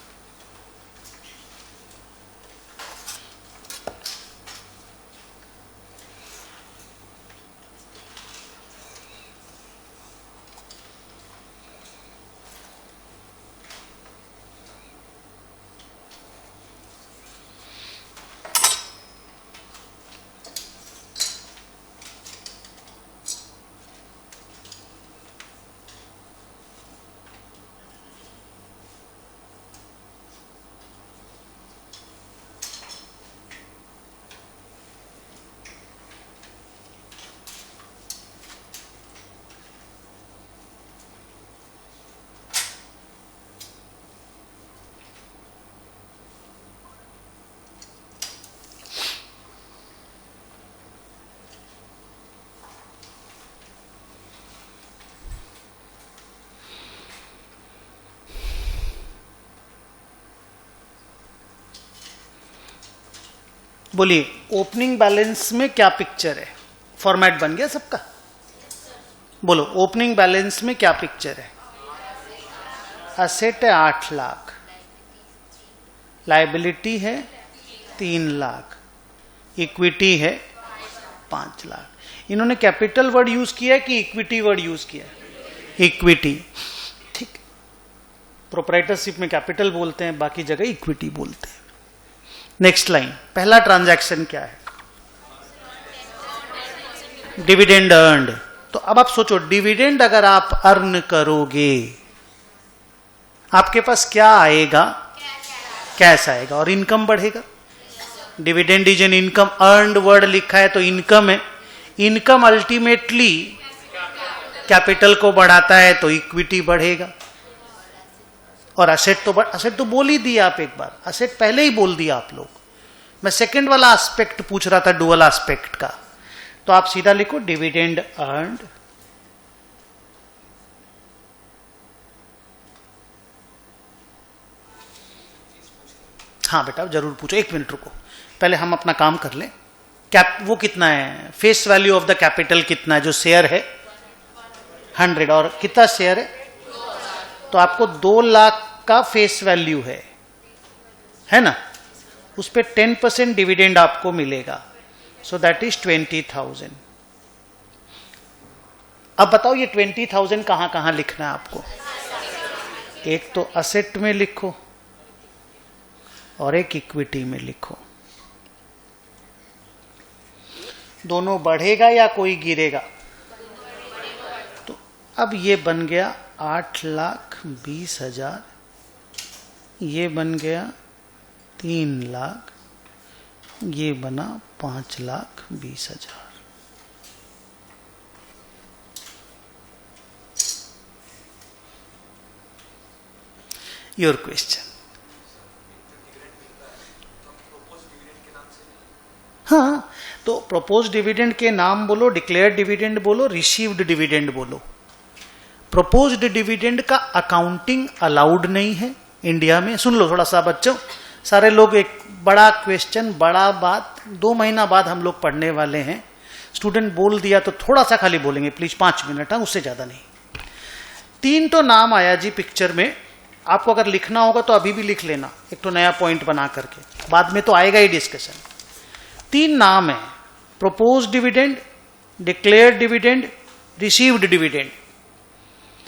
बोलिए, ओपनिंग बैलेंस में क्या पिक्चर है? फॉर्मेट बन गया सबका? बोलो, ओपनिंग बैलेंस में क्या पिक्चर है? असेट है 8 लाख, लायबिलिटी है 3 लाख, इक्विटी है 5 लाख। इन्होंने कैपिटल वर्ड यूज किया है कि इक्विटी वर्ड यूज किया है? इक्विटी। ठीक, प्रोप्राइटरशिप में कैपिटल बोलते हैं, बाकी जगह इक्विटी बोलते हैं। नेक्स्ट लाइन, पहला ट्रांजैक्शन क्या है? Dividend earned. तो अब आप सोचो, डिविडेंड अगर आप अर्न करोगे, आपके पास क्या आएगा? कैश आएगा, और इनकम बढ़ेगा। Dividend is an income, earned word लिखा है तो इनकम है। इनकम अल्टीमेटली कैपिटल को बढ़ाता है तो इक्विटी बढ़ेगा। और असेट तो बोल ही दिया आप एक बार, असेट पहले ही बोल दिया आप लोग। मैं सेकंड वाला एस्पेक्ट पूछ रहा था, डुअल एस्पेक्ट का। तो आप सीधा लिखो डिविडेंड अर्न्ड हाँ बेटा जरूर पूछो, 1 मिनट रुको, पहले हम अपना काम कर लें। वो कितना है? Face value of the capital कितना है? जो शेयर है 100, और कितना शेयर है? तो आपको 2 लाख का फेस वैल्यू है ना? उस पे 10% डिविडेंड आपको मिलेगा, सो दैट इज 20,000। अब बताओ ये 20,000 कहां कहां लिखना है आपको? एक तो असेट में लिखो और एक इक्विटी में लिखो। दोनों बढ़ेगा या कोई गिरेगा? तो अब ये बन गया 8,20,000, ये बन गया 3 लाख, ये बना 5,20,000। Your question. हाँ, तो प्रोपोज डिविडेंड के नाम बोलो, डिक्लेयर्ड डिविडेंड बोलो, रिसीव्ड डिविडेंड बोलो। प्रोपोज्ड डिविडेंड का अकाउंटिंग अलाउड नहीं है इंडिया में। सुन लो थोड़ा सा बच्चों, सारे लोग, एक बड़ा क्वेश्चन, बड़ा बात, 2 महीना बाद हम लोग पढ़ने वाले हैं। स्टूडेंट बोल दिया तो थोड़ा सा खाली बोलेंगे प्लीज, 5 मिनट, हाँ, उससे ज्यादा नहीं। 3 तो नाम आया जी पिक्चर में, आपको अगर लिखना होगा तो अभी भी लिख लेना, एक तो नया पॉइंट बना करके, बाद में तो आएगा ही डिस्कशन। 3 नाम है, propose dividend, declared dividend, received dividend.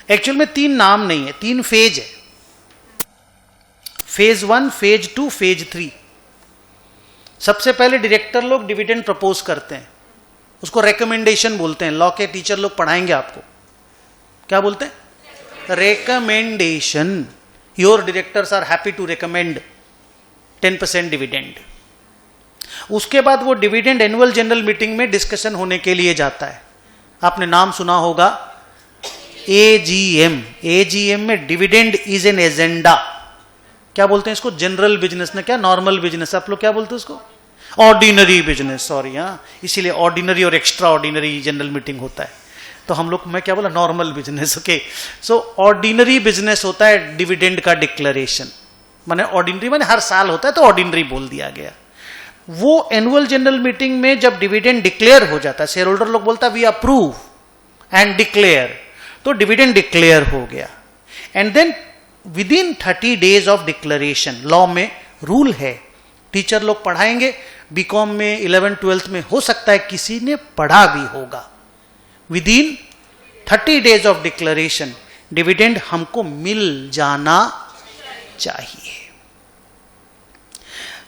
Actual में 3 नाम नहीं है, 3 फेज है। Phase 1, phase 2, phase 3। सबसे पहले डायरेक्टर लोग डिविडेंड प्रपोज करते हैं, उसको रेकमेंडेशन बोलते हैं। लॉ के टीचर लोग पढ़ाएंगे आपको, क्या बोलते हैं? Recommendation. Your directors are happy to recommend 10% dividend. उसके बाद वो डिविडेंड एनुअल जनरल मीटिंग में डिस्कशन होने के लिए जाता है। आपने नाम सुना होगा एजीएम। एजीएम में डिविडेंड इज एन एजेंडा। क्या बोलते हैं इसको? जनरल बिजनेस ने क्या नॉर्मल बिजनेस, आप लोग क्या बोलते हैं उसको? ऑर्डिनरी बिजनेस, सॉरी, हाँ, इसीलिए ऑर्डिनरी और एक्स्ट्रा ऑर्डिनरी जनरल मीटिंग होता है। तो हम लोग, मैं क्या बोला, नॉर्मल बिजनेस। ओके, सो ऑर्डिनरी बिजनेस होता है डिविडेंड का डिक्लेरेशन, माने ऑर्डिनरी माने हर साल होता है तो ऑर्डिनरी बोल दिया गया। वो एनुअल जनरल मीटिंग में जब डिविडेंड डिक्लेयर हो जाता है, शेयर होल्डर लोग बोलता है वी अप्रूव एंड डिक्लेयर, तो डिविडेंड डिक्लेयर हो गया। And then within 30 days of declaration, law में रूल है, टीचर लोग पढ़ाएंगे, बीकॉम में 11th 12th में हो सकता है किसी ने पढ़ा भी होगा। Within 30 days of declaration dividend हमको मिल जाना चाहिए।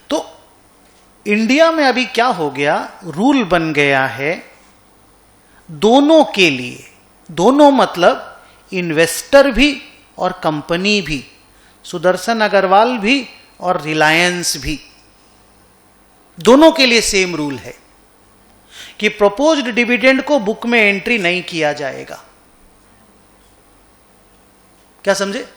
तो इंडिया में अभी क्या हो गया, रूल बन गया है दोनों के लिए, दोनों मतलब इन्वेस्टर भी और कंपनी भी, सुदर्शन अग्रवाल भी और रिलायंस भी, दोनों के लिए सेम रूल है कि प्रोपोज्ड डिविडेंड को बुक में एंट्री नहीं किया जाएगा। क्या समझे?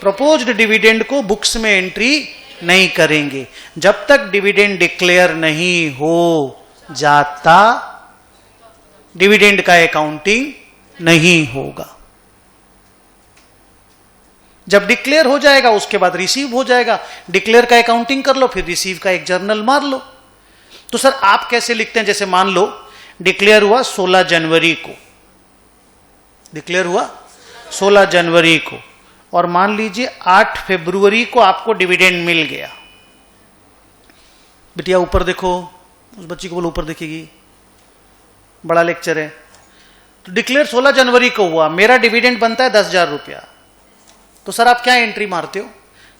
प्रोपोज्ड डिविडेंड को बुक्स में एंट्री नहीं करेंगे जब तक डिविडेंड डिक्लेयर नहीं हो जाता, डिविडेंड का अकाउंटिंग नहीं होगा। जब डिक्लेयर हो जाएगा उसके बाद रिसीव हो जाएगा, डिक्लेयर का अकाउंटिंग कर लो, फिर रिसीव का एक जर्नल मार लो। तो सर आप कैसे लिखते हैं? जैसे मान लो डिक्लेयर हुआ 16 जनवरी को, डिक्लेयर हुआ 16 जनवरी को, और मान लीजिए 8 फरवरी को आपको डिविडेंड मिल गया। बिटिया ऊपर देखो, उस बच्ची को बोलो ऊपर देखेगी, बड़ा लेक्चर है। तो डिक्लेयर 16 जनवरी को हुआ, मेरा डिविडेंड बनता है 10,000 रुपया। तो सर आप क्या एंट्री मारते हो?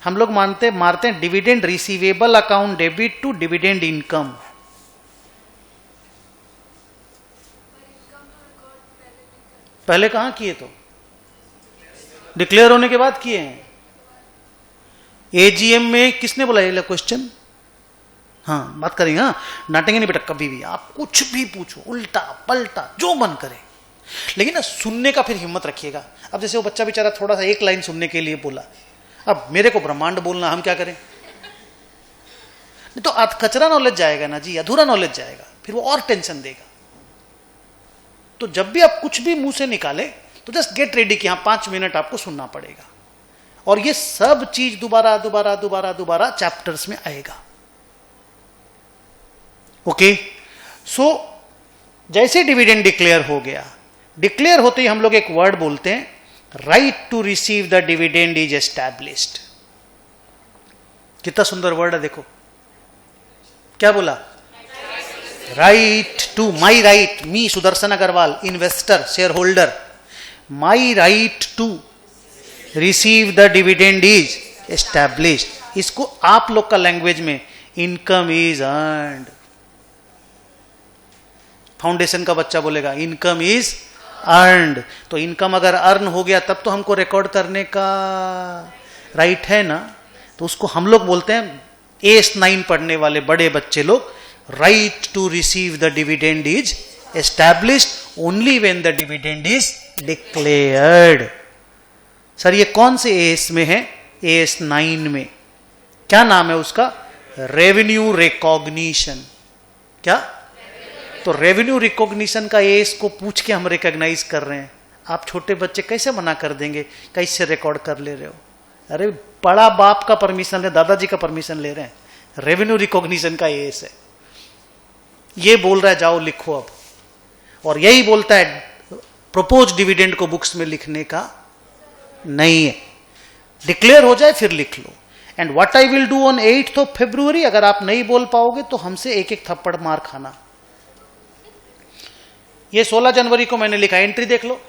हम लोग मारते हैं dividend receivable account debit to dividend income. पहले कहां किए? तो डिक्लेयर होने के बाद किए हैं। एजीएम में किसने बोला ये क्वेश्चन? हाँ बात करेंगे, हाँ नाटेंगे नहीं बेटा कभी भी, आप कुछ भी पूछो, उल्टा पलटा जो मन करे, लेकिन ना सुनने का फिर हिम्मत रखिएगा। अब जैसे वो बच्चा बेचारा थोड़ा सा एक लाइन सुनने के लिए बोला, अब मेरे को ब्रह्मांड बोलना, हम क्या करें? नहीं तो कचरा नॉलेज जाएगा ना जी, अधूरा नॉलेज जाएगा, फिर वो और टेंशन देगा। तो जब भी आप कुछ भी मुंह से निकाले तो जस्ट गेट रेडी कि हाँ 5 मिनट आपको सुनना पड़ेगा, और ये सब चीज दोबारा दोबारा दोबारा दोबारा चैप्टर्स में आएगा। ओके, सो जैसे डिविडेंड डिक्लेयर हो गया, डिक्लेयर होते ही हम लोग एक वर्ड बोलते हैं, right to receive the dividend is established. कितना सुंदर वर्ड है, देखो क्या बोला? Right to, my right, me Sudarshan Agarwal investor share holder, my right to receive the dividend is established. इसको आप लोग का लैंग्वेज में इनकम इज अर्न्ड। फाउंडेशन का बच्चा बोलेगा इनकम इज अर्न्ड। तो इनकम अगर अर्न हो गया तब तो हमको रिकॉर्ड करने का राइट है ना। तो उसको हम लोग बोलते हैं, AS9 पढ़ने वाले बड़े बच्चे लोग, right to receive the dividend is established only when the dividend is declared. Sir ये कौन से AS में है? AS9 में। क्या नाम है उसका? Revenue recognition. क्या? तो रेवेन्यू रिकॉग्निशन का AS को पूछ के हम रिकॉग्नाइज कर रहे हैं। आप छोटे बच्चे कैसे मना कर देंगे? कैसे रिकॉर्ड कर ले रहे हो? अरे बड़ा बाप का परमिशन ले, दादाजी का परमिशन ले रहे हैं, रेवेन्यू रिकॉग्निशन का AS है। ये बोल रहा है जाओ लिखो अब, और यही बोलता है प्रोपोज डिविडेंड को बुक्स में लिखने का नहीं है, डिक्लेयर हो जाए फिर लिख लो। And what I will do on 8th of February, अगर आप नहीं बोल पाओगे तो हमसे एक एक थप्पड़ मार खाना। ये 16 जनवरी को मैंने लिखा, एंट्री देख लो,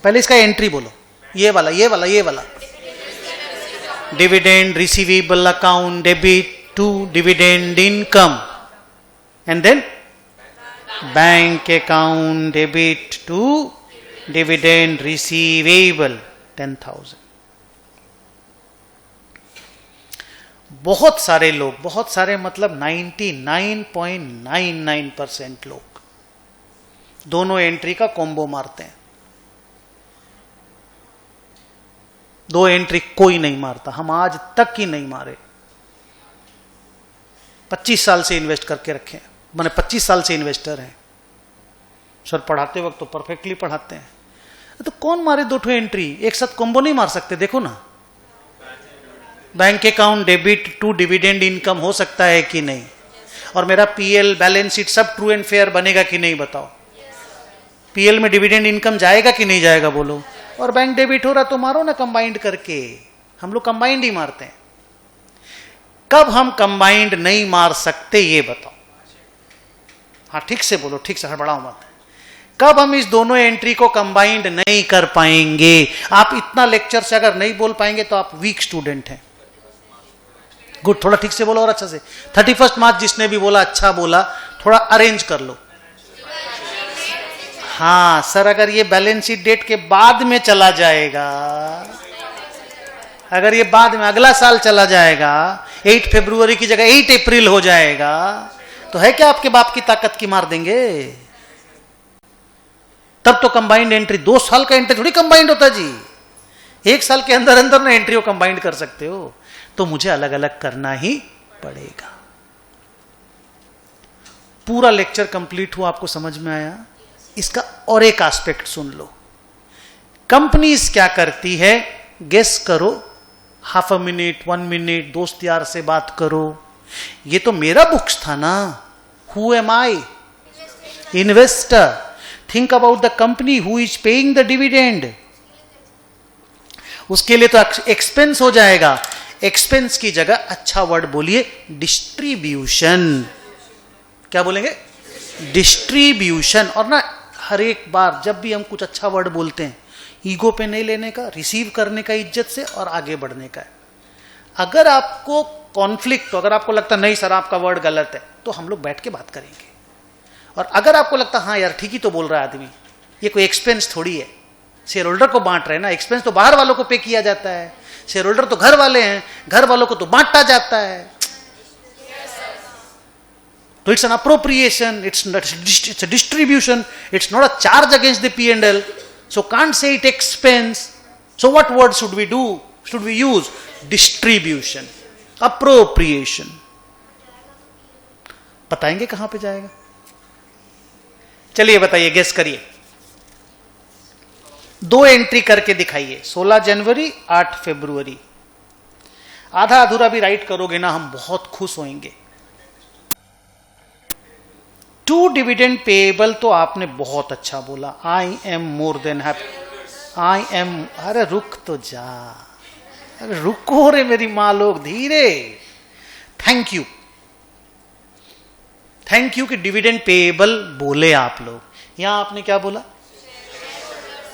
पहले इसका एंट्री बोलो, ये वाला ये वाला ये वाला, dividend receivable account debit to dividend income, and then bank account debit to dividend receivable 10,000। बहुत सारे लोग, बहुत सारे मतलब 99.99% लोग दोनों एंट्री का कॉम्बो मारते हैं। 2 एंट्री कोई नहीं मारता, हम आज तक ही नहीं मारे। 25 साल से इन्वेस्ट करके रखे, मैंने 25 साल से इन्वेस्टर हैं सर। पढ़ाते वक्त तो परफेक्टली पढ़ाते हैं, तो कौन मारे 2 एंट्री? एक साथ कॉम्बो नहीं मार सकते। देखो ना, bank account debit to dividend income हो सकता है कि नहीं, और मेरा PL बैलेंस शीट सब ट्रू एंड फेयर बनेगा कि नहीं बताओ? PL में डिविडेंड इनकम जाएगा कि नहीं जाएगा बोलो? और बैंक डेबिट हो रहा तो मारो ना कंबाइंड करके। हम लोग कंबाइंड ही मारते हैं। कब हम कंबाइंड नहीं मार सकते ये बताओ? हाँ ठीक से बोलो, ठीक से हड़बड़ाओ मत। कब हम इस दोनों एंट्री को कंबाइंड नहीं कर पाएंगे? आप इतना लेक्चर से अगर नहीं बोल पाएंगे तो आप वीक स्टूडेंट हैं। गुड, थोड़ा ठीक से बोलो और अच्छा से। 31 मार्च जिसने भी बोला अच्छा बोला, थोड़ा अरेंज कर लो। हाँ सर, अगर ये बैलेंस शीट डेट के बाद में चला जाएगा, अगर ये बाद में अगला साल चला जाएगा, 8 फरवरी की जगह 8 अप्रैल हो जाएगा, तो है क्या आपके बाप की ताकत की मार देंगे? तब तो कंबाइंड एंट्री, 2 साल का एंट्री थोड़ी कंबाइंड होता जी। 1 साल के अंदर अंदर ना एंट्री को कंबाइंड कर सकते हो, तो मुझे अलग अलग करना ही पड़ेगा। पूरा लेक्चर कंप्लीट हुआ, आपको समझ में आया? इसका और एक एस्पेक्ट सुन लो। कंपनीज क्या करती है, गेस करो। हाफ अ मिनट, 1 मिनट, दोस्त यार से बात करो। ये तो मेरा बुक्स था ना। Who am I? Investor. Think about the company who is paying the dividend. उसके लिए तो एक्सपेंस हो जाएगा। एक्सपेंस की जगह अच्छा वर्ड बोलिए, डिस्ट्रीब्यूशन। क्या बोलेंगे? डिस्ट्रीब्यूशन। और ना हर एक बार जब भी हम कुछ अच्छा वर्ड बोलते हैं, ईगो पे नहीं लेने का, रिसीव करने का इज्जत से और आगे बढ़ने का है। अगर आपको कॉन्फ्लिक्ट, तो अगर आपको लगता नहीं सर आपका वर्ड गलत है, तो हम लोग बैठ के बात करेंगे। और अगर आपको लगता हाँ यार ठीक ही तो बोल रहा है आदमी, ये कोई एक्सपेंस थोड़ी है, शेयर होल्डर को बांट रहे हैं ना, एक्सपेंस तो बाहर वालों को पे किया जाता है, शेयर होल्डर तो घर वाले हैं, घर वालों को तो बांटा जाता है। तो it's an appropriation, it's a distribution, it's not a charge against the P&L, so can't say it expense. So what word should we do? Should we use? Distribution, appropriation. बताएंगे कहां पे जाएगा? चलिए बताइए, गेस करिए। 2 एंट्री करके दिखाइए, 16 जनवरी 8 फरवरी। आधा अधूरा भी राइट करोगे ना, हम बहुत खुश होंगे। 2 डिविडेंड पेएबल तो आपने बहुत अच्छा बोला, I am more than happy. I am, अरे रुक तो जा, अरे रुको रे मेरी माँ लोग, धीरे। थैंक यू, थैंक यू कि डिविडेंड पेएबल बोले आप लोग। यहां आपने क्या बोला?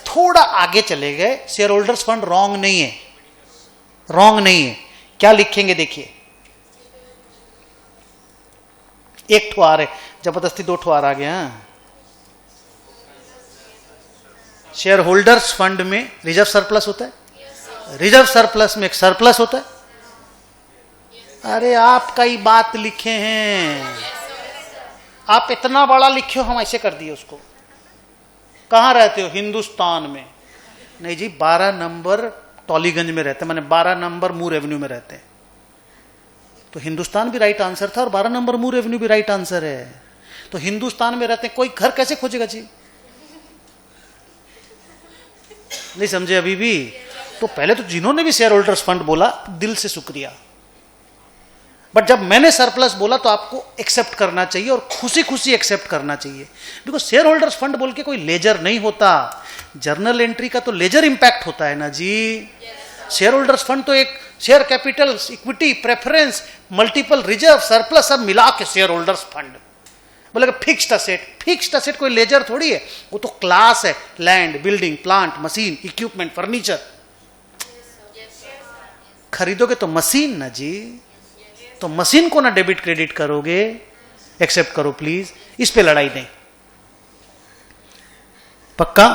थोड़ा आगे चले गए, शेयर होल्डर्स फंड रॉन्ग नहीं है, रॉन्ग नहीं है। क्या लिखेंगे देखिए, एक ठो आ रहे, जबरदस्ती 2 ठो आ गया। शेयर होल्डर्स फंड में रिजर्व सरप्लस होता है, रिजर्व सरप्लस में एक सरप्लस होता है। अरे आप कई बात लिखे हैं, आप इतना बड़ा लिखे हो, हम ऐसे कर दिए उसको। कहां रहते हो? हिंदुस्तान में। नहीं जी, 12 नंबर टॉलीगंज में रहते हैं, मैंने 12 नंबर मूर एवेन्यू में रहते हैं। तो हिंदुस्तान भी राइट आंसर था और 12 नंबर मूर एवेन्यू भी राइट आंसर है। तो हिंदुस्तान में रहते हैं, कोई घर कैसे खोजेगा जी? नहीं समझे अभी भी? तो पहले तो जिन्होंने भी शेयर होल्डर्स फंड बोला, दिल से शुक्रिया। बट जब मैंने सरप्लस बोला तो आपको एक्सेप्ट करना चाहिए और खुशी खुशी एक्सेप्ट करना चाहिए, बिकॉज शेयर होल्डर्स फंड बोल के कोई लेजर नहीं होता। जर्नल एंट्री का तो लेजर इंपैक्ट होता है ना जी। शेयर होल्डर्स फंड तो एक share capital, equity, preference, multiple reserve, surplus सब मिला के शेयर होल्डर्स फंड। बोलेगा फिक्स्ड असेट, फिक्स्ड असेट कोई लेजर थोड़ी है, वो तो क्लास है, land, building, plant, machine, equipment, furniture. खरीदोगे तो मशीन ना जी, तो मशीन को ना डेबिट क्रेडिट करोगे। एक्सेप्ट करो प्लीज, इस पे लड़ाई नहीं। पक्का?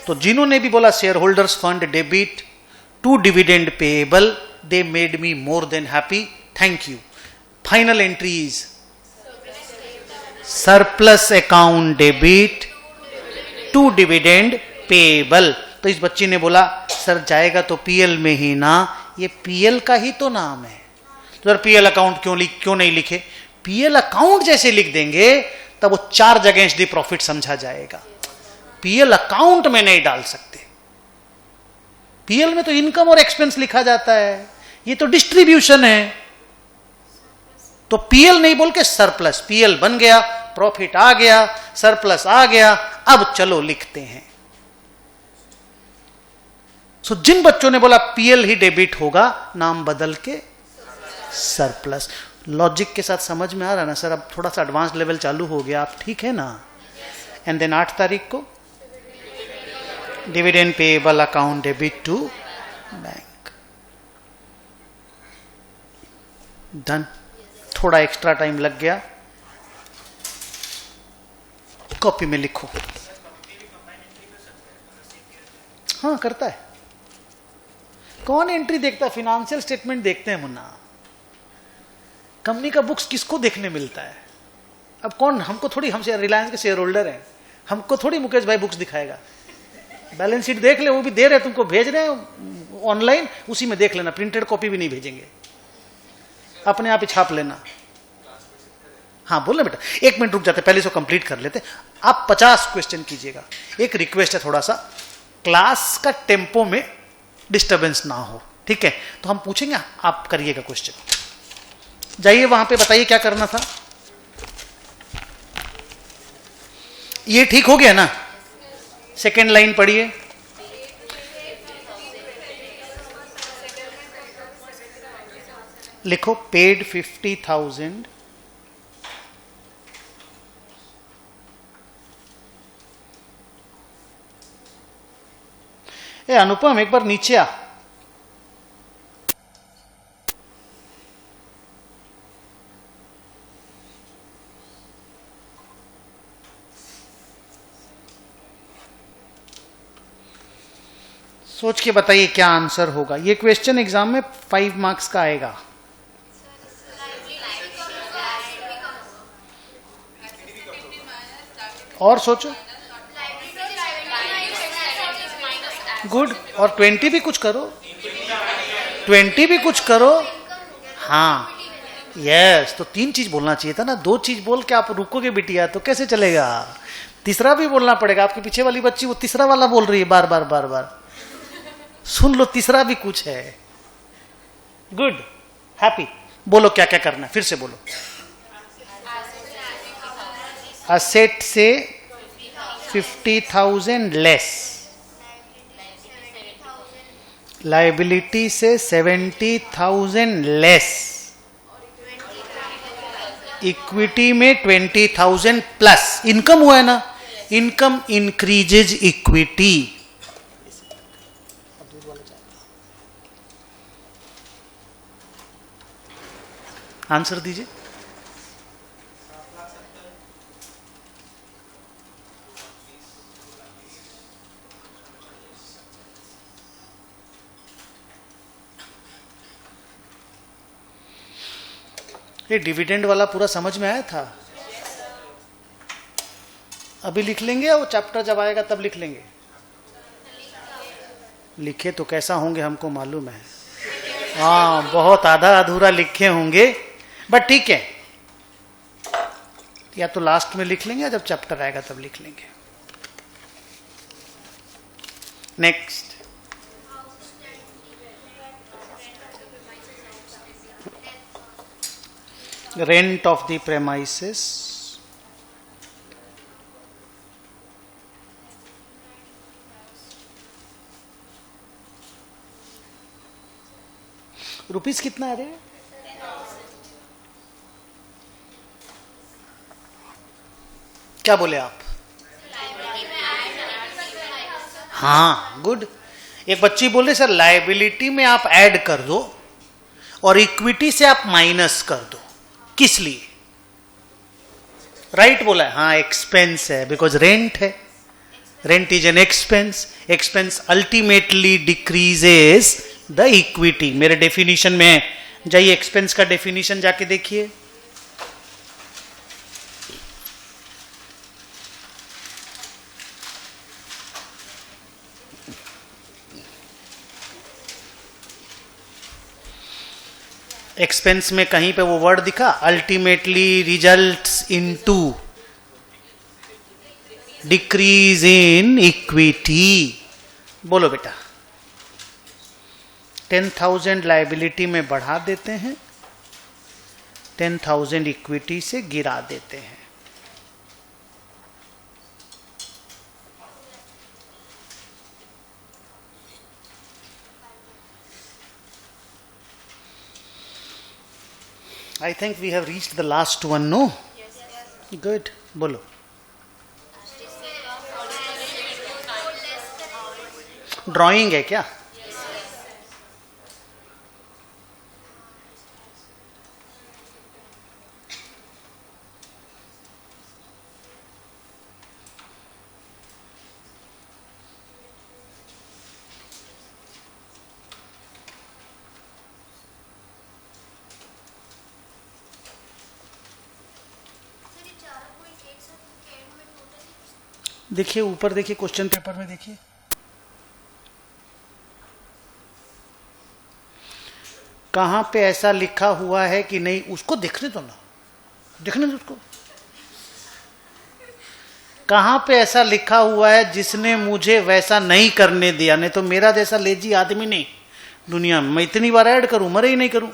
तो जिन्होंने भी बोला share holders fund debit to dividend payable, they made me more than happy, thank you. Final entries, surplus account debit to dividend payable. तो इस बच्ची ने बोला सर जाएगा तो पीएल में ही ना, ये पीएल का ही तो नाम है, तो सर पीएल अकाउंट क्यों नहीं लिखे? पीएल अकाउंट जैसे लिख देंगे तब वो चार्ज अगेंस्ट द प्रॉफिट समझा जाएगा। पीएल अकाउंट में नहीं डाल सकते, पीएल में तो इनकम और एक्सपेंस लिखा जाता है, ये तो डिस्ट्रीब्यूशन है। तो पीएल नहीं बोल के सरप्लस, पीएल बन गया, प्रॉफिट आ गया, सरप्लस आ गया, अब चलो लिखते हैं। सो जिन बच्चों ने बोला पीएल ही डेबिट होगा, नाम बदल के सरप्लस। लॉजिक के साथ समझ में आ रहा ना सर? अब थोड़ा सा एडवांस लेवल चालू हो गया, आप ठीक है ना? एंड देन 8 तारीख को dividend payable account debit to bank. Done. थोड़ा एक्स्ट्रा टाइम लग गया, कॉपी में लिखो। हाँ करता है, कौन एंट्री देखता है? फिनेंशियल स्टेटमेंट देखते हैं मुन्ना, कंपनी का बुक्स किसको देखने मिलता है? अब कौन, हमको थोड़ी, हम रिलायंस के शेयर होल्डर हैं, हमको थोड़ी मुकेश भाई बुक्स दिखाएगा। बैलेंस शीट देख ले, वो भी दे रहे, तुमको भेज रहे हैं ऑनलाइन, उसी में देख लेना, प्रिंटेड कॉपी भी नहीं भेजेंगे, अपने आप ही छाप लेना। हाँ बोल बेटा, 1 मिनट रुक जाते, पहले इसको कंप्लीट कर लेते। आप 50 क्वेश्चन कीजिएगा। एक रिक्वेस्ट है, थोड़ा सा क्लास का टेम्पो में डिस्टर्बेंस ना हो, ठीक है? तो हम पूछेंगे, आप करिएगा क्वेश्चन। जाइए वहां पे, बताइए क्या करना था। ये ठीक हो गया ना? सेकेंड लाइन पढ़िए। लिखो पेड 50,000 ए अनुपम एक बार नीचे आ। सोच के बताइए क्या आंसर होगा। ये क्वेश्चन एग्जाम में 5 मार्क्स का आएगा। और सोचो। गुड। और 20 भी कुछ करो, 20 भी कुछ करो। हाँ यस, तो 3 चीज बोलना चाहिए था ना, 2 चीज बोल के आप रुकोगे बिटिया तो कैसे चलेगा। तीसरा भी बोलना पड़ेगा। आपके पीछे वाली बच्ची वो तीसरा वाला बोल रही है बार बार बार बार। सुन लो, तीसरा भी कुछ है। Good, happy. बोलो क्या क्या करना है, फिर से बोलो। असेट से 50,000 लेस, लाइबिलिटी से 70,000 लेस, इक्विटी में 20,000 प्लस। इनकम हुआ है ना, इनकम इंक्रीजेज इक्विटी। आंसर दीजिए। ये डिविडेंड वाला पूरा समझ में आया था? अभी लिख लेंगे या वो चैप्टर जब आएगा तब लिख लेंगे? लिखे तो कैसा होंगे हमको मालूम है। हाँ, बहुत आधा अधूरा लिखे होंगे, बट ठीक है, या तो लास्ट में लिख लेंगे या जब चैप्टर आएगा तब लिख लेंगे। Next, rent of the premises. Rupees कितना आ रहे हैं? क्या बोले आप? हाँ गुड। एक बच्ची बोले सर लायबिलिटी में आप ऐड कर दो और इक्विटी से आप माइनस कर दो। किस लिए? राइट बोला है। हाँ, एक्सपेंस है, बिकॉज रेंट है। Rent is an expense. Expense ultimately decreases the equity. मेरे डेफिनेशन में जाइए, एक्सपेंस का डेफिनेशन जाके देखिए। एक्सपेंस में कहीं पे वो वर्ड दिखा, ultimately results into decrease in equity. बोलो बेटा। 10,000 लायबिलिटी में बढ़ा देते हैं, 10,000 इक्विटी से गिरा देते हैं। I think we have reached the last one, no? Yes. Good. बोलो। ड्राइंग है क्या? देखिए ऊपर, देखिए क्वेश्चन पेपर में, देखिए कहां पे ऐसा लिखा हुआ है कि नहीं, उसको देखने दो ना, देखने दो उसको। कहां पे ऐसा लिखा हुआ है जिसने मुझे वैसा नहीं करने दिया? नहीं तो मेरा जैसा लेजी आदमी नहीं दुनिया में। मैं इतनी बार ऐड करूं, मरे ही नहीं करूं।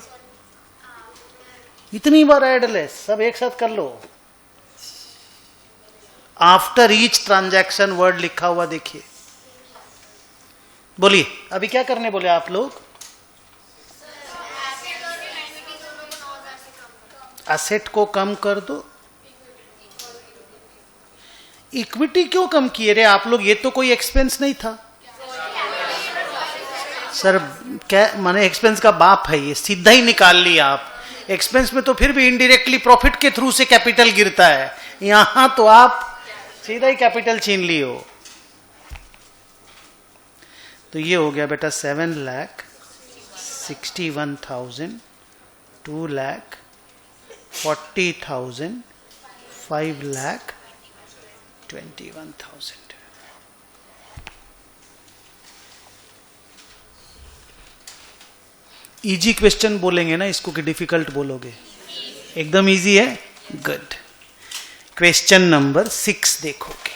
इतनी बार ऐड ले, सब एक साथ कर लो। आफ्टर ईच ट्रांजैक्शन वर्ड लिखा हुआ देखिए। बोलिए अभी क्या करने बोले आप लोग? असेट को कम कर दो। इक्विटी क्यों कम किए रे आप लोग? ये तो कोई एक्सपेंस नहीं था सर। क्या माने एक्सपेंस का बाप है ये, सीधा ही निकाल लिया आप। एक्सपेंस में तो फिर भी इनडायरेक्टली प्रॉफिट के थ्रू से कैपिटल गिरता है, यहां तो आप सीधा ही कैपिटल छीन ली हो। तो ये हो गया बेटा 7,61,000, 2,40,000, 5,21,000। इजी क्वेश्चन बोलेंगे ना इसको कि डिफिकल्ट बोलोगे? एकदम इजी है, गुड। क्वेश्चन नंबर 6 देखोगे।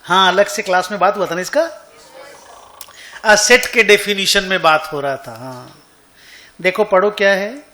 हाँ, अलग से क्लास में बात हुआ था ना इसका, असेट के डेफिनेशन में बात हो रहा था। हाँ देखो, पढ़ो क्या है।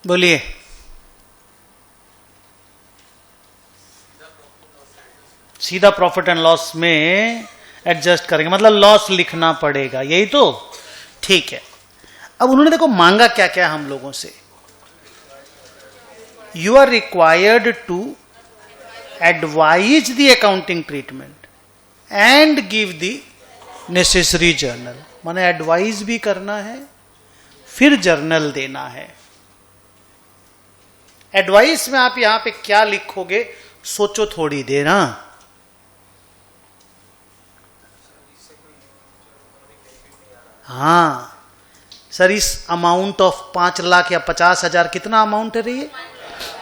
बोलिए। सीधा प्रॉफिट एंड लॉस में एडजस्ट करेंगे, मतलब लॉस लिखना पड़ेगा, यही तो ठीक है। अब उन्होंने देखो मांगा क्या क्या हम लोगों से। You are required to advise the accounting treatment and give the necessary journal. माने एडवाइज भी करना है, फिर जर्नल देना है। एडवाइस में आप यहां पे क्या लिखोगे सोचो थोड़ी देर। ना हाँ सर, इस अमाउंट ऑफ 5 लाख या 50,000 कितना अमाउंट है रही है?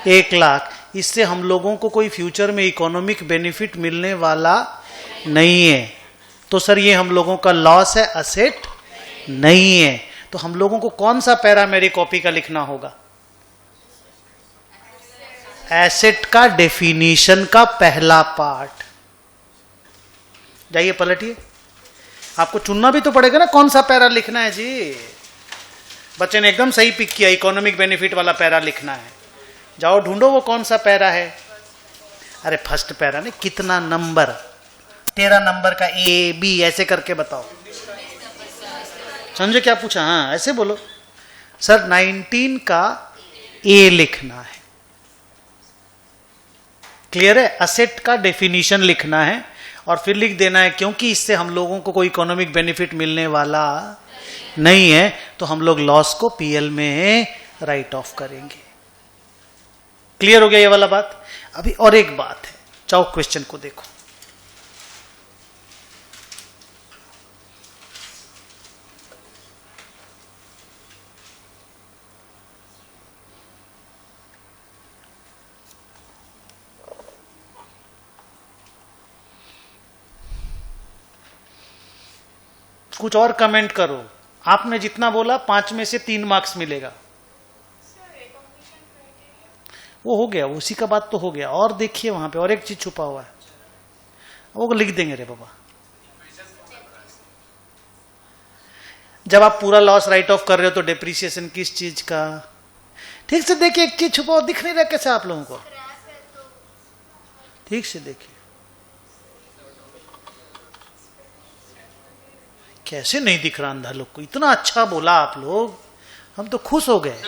1 लाख। इससे हम लोगों को कोई फ्यूचर में इकोनॉमिक बेनिफिट मिलने वाला नहीं है, तो सर ये हम लोगों का लॉस है, असेट नहीं है। तो हम लोगों को कौन सा पैरा मेरी कॉपी का लिखना होगा? एसेट का डेफिनेशन का पहला पार्ट। जाइए पलटिए, आपको चुनना भी तो पड़ेगा ना कौन सा पैरा लिखना है जी। बच्चे ने एकदम सही पिक किया, इकोनॉमिक बेनिफिट वाला पैरा लिखना है। जाओ ढूंढो वो कौन सा पैरा है। अरे फर्स्ट पैरा नहीं, कितना नंबर, 13 नंबर का ए बी ऐसे करके बताओ। समझे क्या पूछा? हाँ ऐसे बोलो सर 19 का ए लिखना है। क्लियर है? असेट का डेफिनेशन लिखना है और फिर लिख देना है क्योंकि इससे हम लोगों को कोई इकोनॉमिक बेनिफिट मिलने वाला नहीं है, तो हम लोग लॉस को पीएल में राइट ऑफ करेंगे। क्लियर हो गया ये वाला बात? अभी और एक बात है, जाओ क्वेश्चन को देखो। कुछ और कमेंट करो। आपने जितना बोला 5 में से 3 मार्क्स मिलेगा। वो हो गया, उसी का बात तो हो गया। और देखिए वहां पे और एक चीज छुपा हुआ है, वो लिख देंगे रे बाबा। जब आप पूरा लॉस राइट ऑफ कर रहे हो तो डिप्रिसिएशन किस चीज का? ठीक से देखिए, एक चीज छुपा हुआ दिख नहीं रहा कैसे आप लोगों को? ठीक से देखिए, कैसे नहीं दिख रहा अंधा लोग को? इतना अच्छा बोला आप लोग, हम तो खुश हो गए।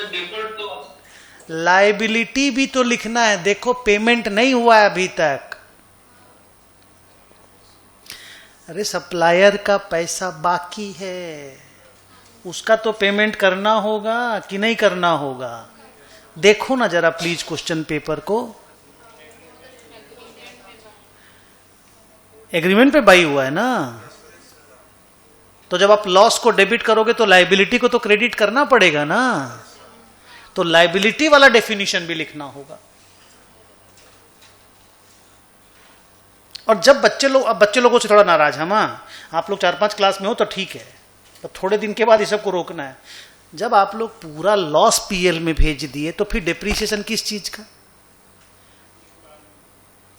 लायबिलिटी भी तो लिखना है। देखो पेमेंट नहीं हुआ है अभी तक, अरे सप्लायर का पैसा बाकी है, उसका तो पेमेंट करना होगा कि नहीं करना होगा? देखो ना जरा प्लीज क्वेश्चन पेपर को। एग्रीमेंट पे बाई हुआ है ना, तो जब आप लॉस को डेबिट करोगे तो लायबिलिटी को तो क्रेडिट करना पड़ेगा ना, तो लायबिलिटी वाला डेफिनेशन भी लिखना होगा। और जब बच्चे लोग, अब बच्चे लोगों से थोड़ा नाराज हम, आप लोग 4-5 क्लास में हो तो ठीक है, तो थोड़े दिन के बाद ये सबको रोकना है। जब आप लोग पूरा लॉस पीएल में भेज दिए तो फिर डिप्रीसिएशन किस चीज का?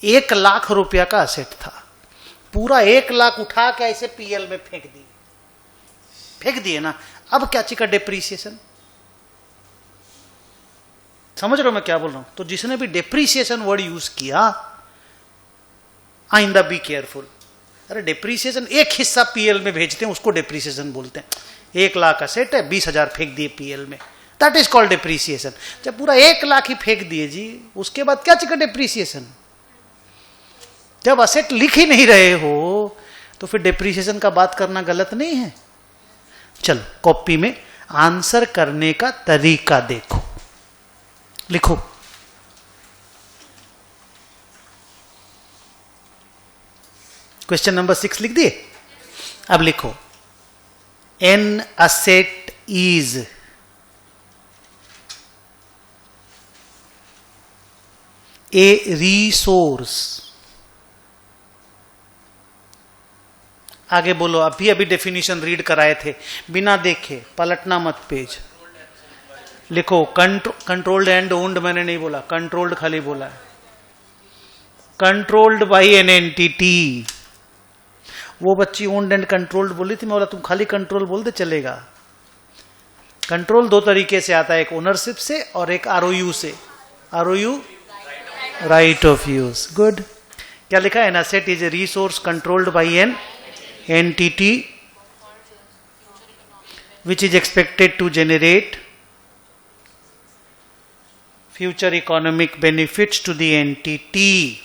1 लाख रुपया का असेट था, पूरा 1 लाख उठा के ऐसे पीएल में फेंक दिए ना, अब क्या चीज का डिप्रीसिएशन? समझ रहे हो मैं क्या बोल रहा हूं? तो जिसने भी डिप्रीसिएशन वर्ड यूज किया, आइंदा बी केयरफुल। अरे डिप्रीसिएशन एक हिस्सा पीएल में भेजते हैं, उसको डिप्रीसिएशन बोलते हैं। 1 लाख का सेट है, 20,000 फेंक दिए पीएल में, दैट इज कॉल्ड डिप्रीसिएशन। जब पूरा 1 लाख ही फेंक दिए जी, उसके बाद क्या चाहिए डिप्रीसिएशन? जब असेट लिख ही नहीं रहे हो तो फिर डिप्रीसिएशन का बात करना गलत नहीं है। चलो कॉपी में आंसर करने का तरीका देखो, लिखो। क्वेश्चन नंबर 6 लिख दिए। अब लिखो, N asset is a resource. आगे बोलो, अभी डेफिनेशन रीड कराए थे, बिना देखे पलटना मत पेज। लिखो कंट्रोल्ड एंड ओन्ड, मैंने नहीं बोला, कंट्रोल्ड खाली बोला है। Controlled by an entity. वो बच्ची ओन्ड एंड कंट्रोल्ड बोली थी, मैं बोला तुम खाली कंट्रोल बोल दे चलेगा। कंट्रोल 2 तरीके से आता है, एक ओनरशिप से और एक आरओयू से। आरओयू राइट ऑफ यूज, गुड। क्या लिखा है? An asset is a resource controlled by an entity which is expected to generate future economic benefits to the entity.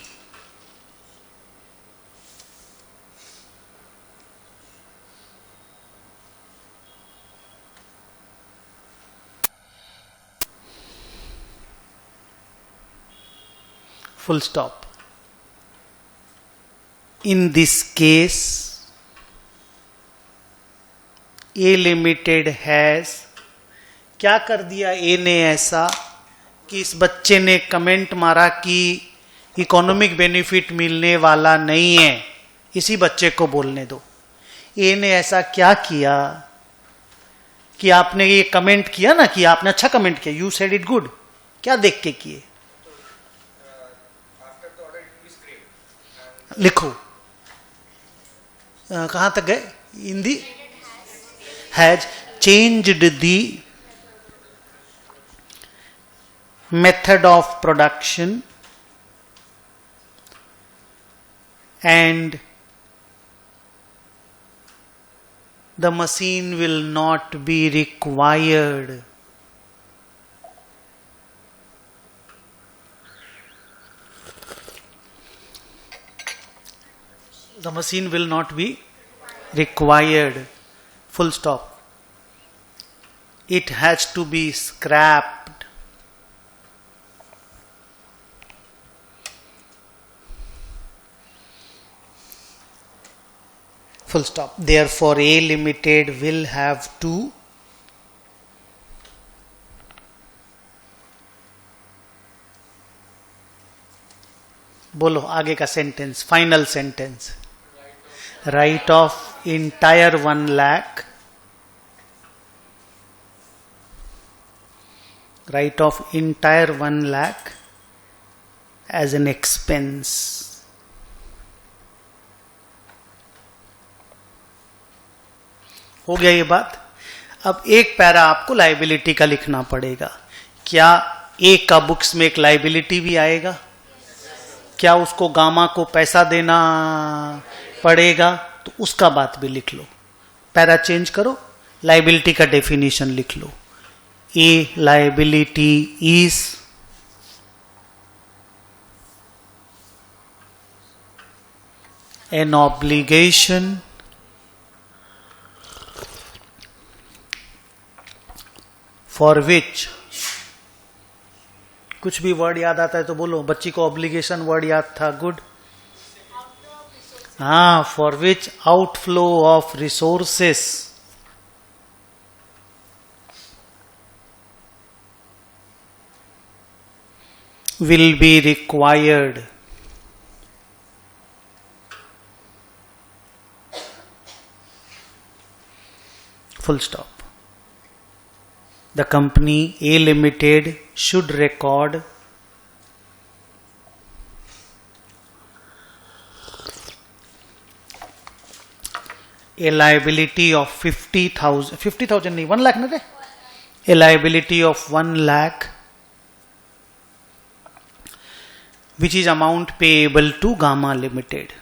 Full stop. In this case, A limited has, क्या कर दिया ए ने ऐसा कि इस बच्चे ने कमेंट मारा कि इकोनॉमिक बेनिफिट मिलने वाला नहीं है, इसी बच्चे को बोलने दो। ए ने ऐसा क्या किया कि आपने ये कमेंट किया ना, कि आपने अच्छा कमेंट किया, यू सेड इट गुड, क्या देख के किए? लिखो, कहां तक गए? इन दी has changed the method of production and the machine will not be required. The machine will not be required. Full stop. It has to be scrapped. Full stop. Therefore, A Limited will have to बोलो आगे का sentence, final sentence. Right of entire 1 lakh, write off entire 1 lakh as an expense. हो गया ये बात। अब एक para आपको लाइबिलिटी का लिखना पड़ेगा। क्या ए का बुक्स में एक लाइबिलिटी भी आएगा? क्या उसको गामा को पैसा देना पड़ेगा? तो उसका बात भी लिख लो। पैरा चेंज करो, लाइबिलिटी का डेफिनेशन लिख लो। A liability is An obligation for which, कुछ भी वर्ड याद आता है तो बोलो, बच्ची को ऑब्लिगेशन वर्ड याद था, गुड। हाँ, for which outflow of resources will be required. Full stop. The company A Limited should record a liability of 50,000 नहीं 1 lakh ना रे, a liability of 1 lakh which is amount payable to Gamma Limited.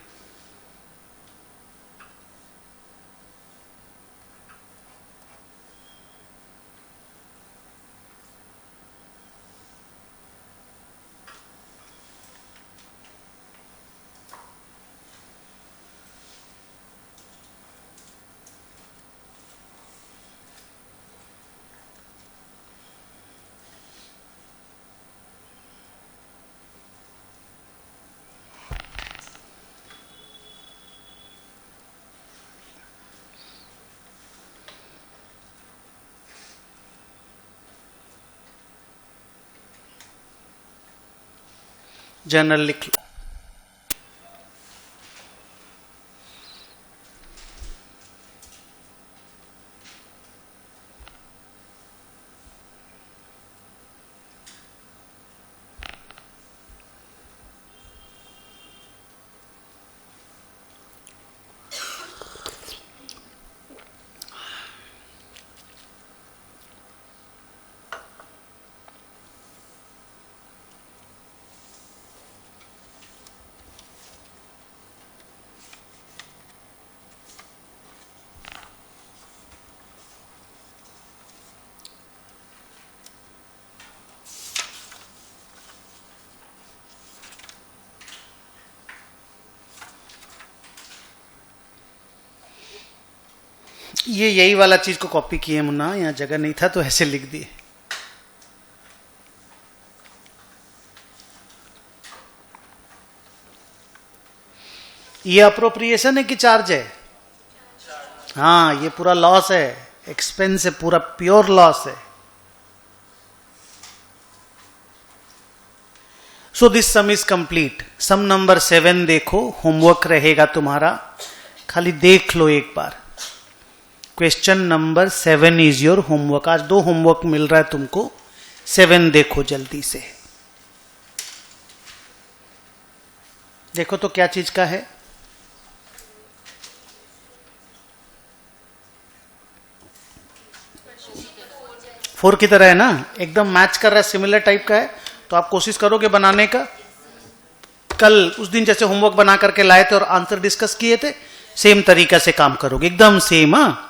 Journal लिख लो। ये यही वाला चीज को copy किए मुन्ना, यहाँ जगह नहीं था तो ऐसे लिख दिए। ये अप्रोप्रिएशन है कि चार्ज है? हाँ, ये पूरा लॉस है, एक्सपेंस है, पूरा प्योर लॉस है। So this sum is complete. Sum number 7 देखो, होमवर्क रहेगा तुम्हारा, खाली देख लो एक बार। Question number 7 is your homework. आज 2 होमवर्क मिल रहा है तुमको, 7 देखो जल्दी से। देखो तो क्या चीज का है? फोर की तरह है ना, एकदम मैच कर रहा है, सिमिलर टाइप का है। तो आप कोशिश करोगे बनाने का। कल उस दिन जैसे होमवर्क बना करके लाए थे और आंसर डिस्कस किए थे, सेम तरीका से काम करोगे, एकदम सेम। हाँ,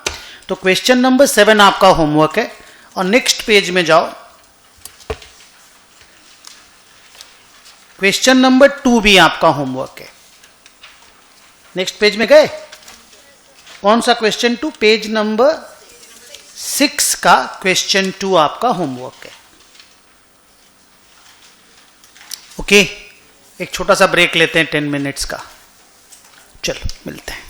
तो क्वेश्चन नंबर 7 आपका होमवर्क है। और नेक्स्ट पेज में जाओ, क्वेश्चन नंबर 2 भी आपका होमवर्क है। नेक्स्ट पेज में गए? कौन सा क्वेश्चन 2? पेज नंबर 6 का क्वेश्चन 2 आपका होमवर्क है। ओके, एक छोटा सा ब्रेक लेते हैं 10 मिनट्स का। चलो मिलते हैं।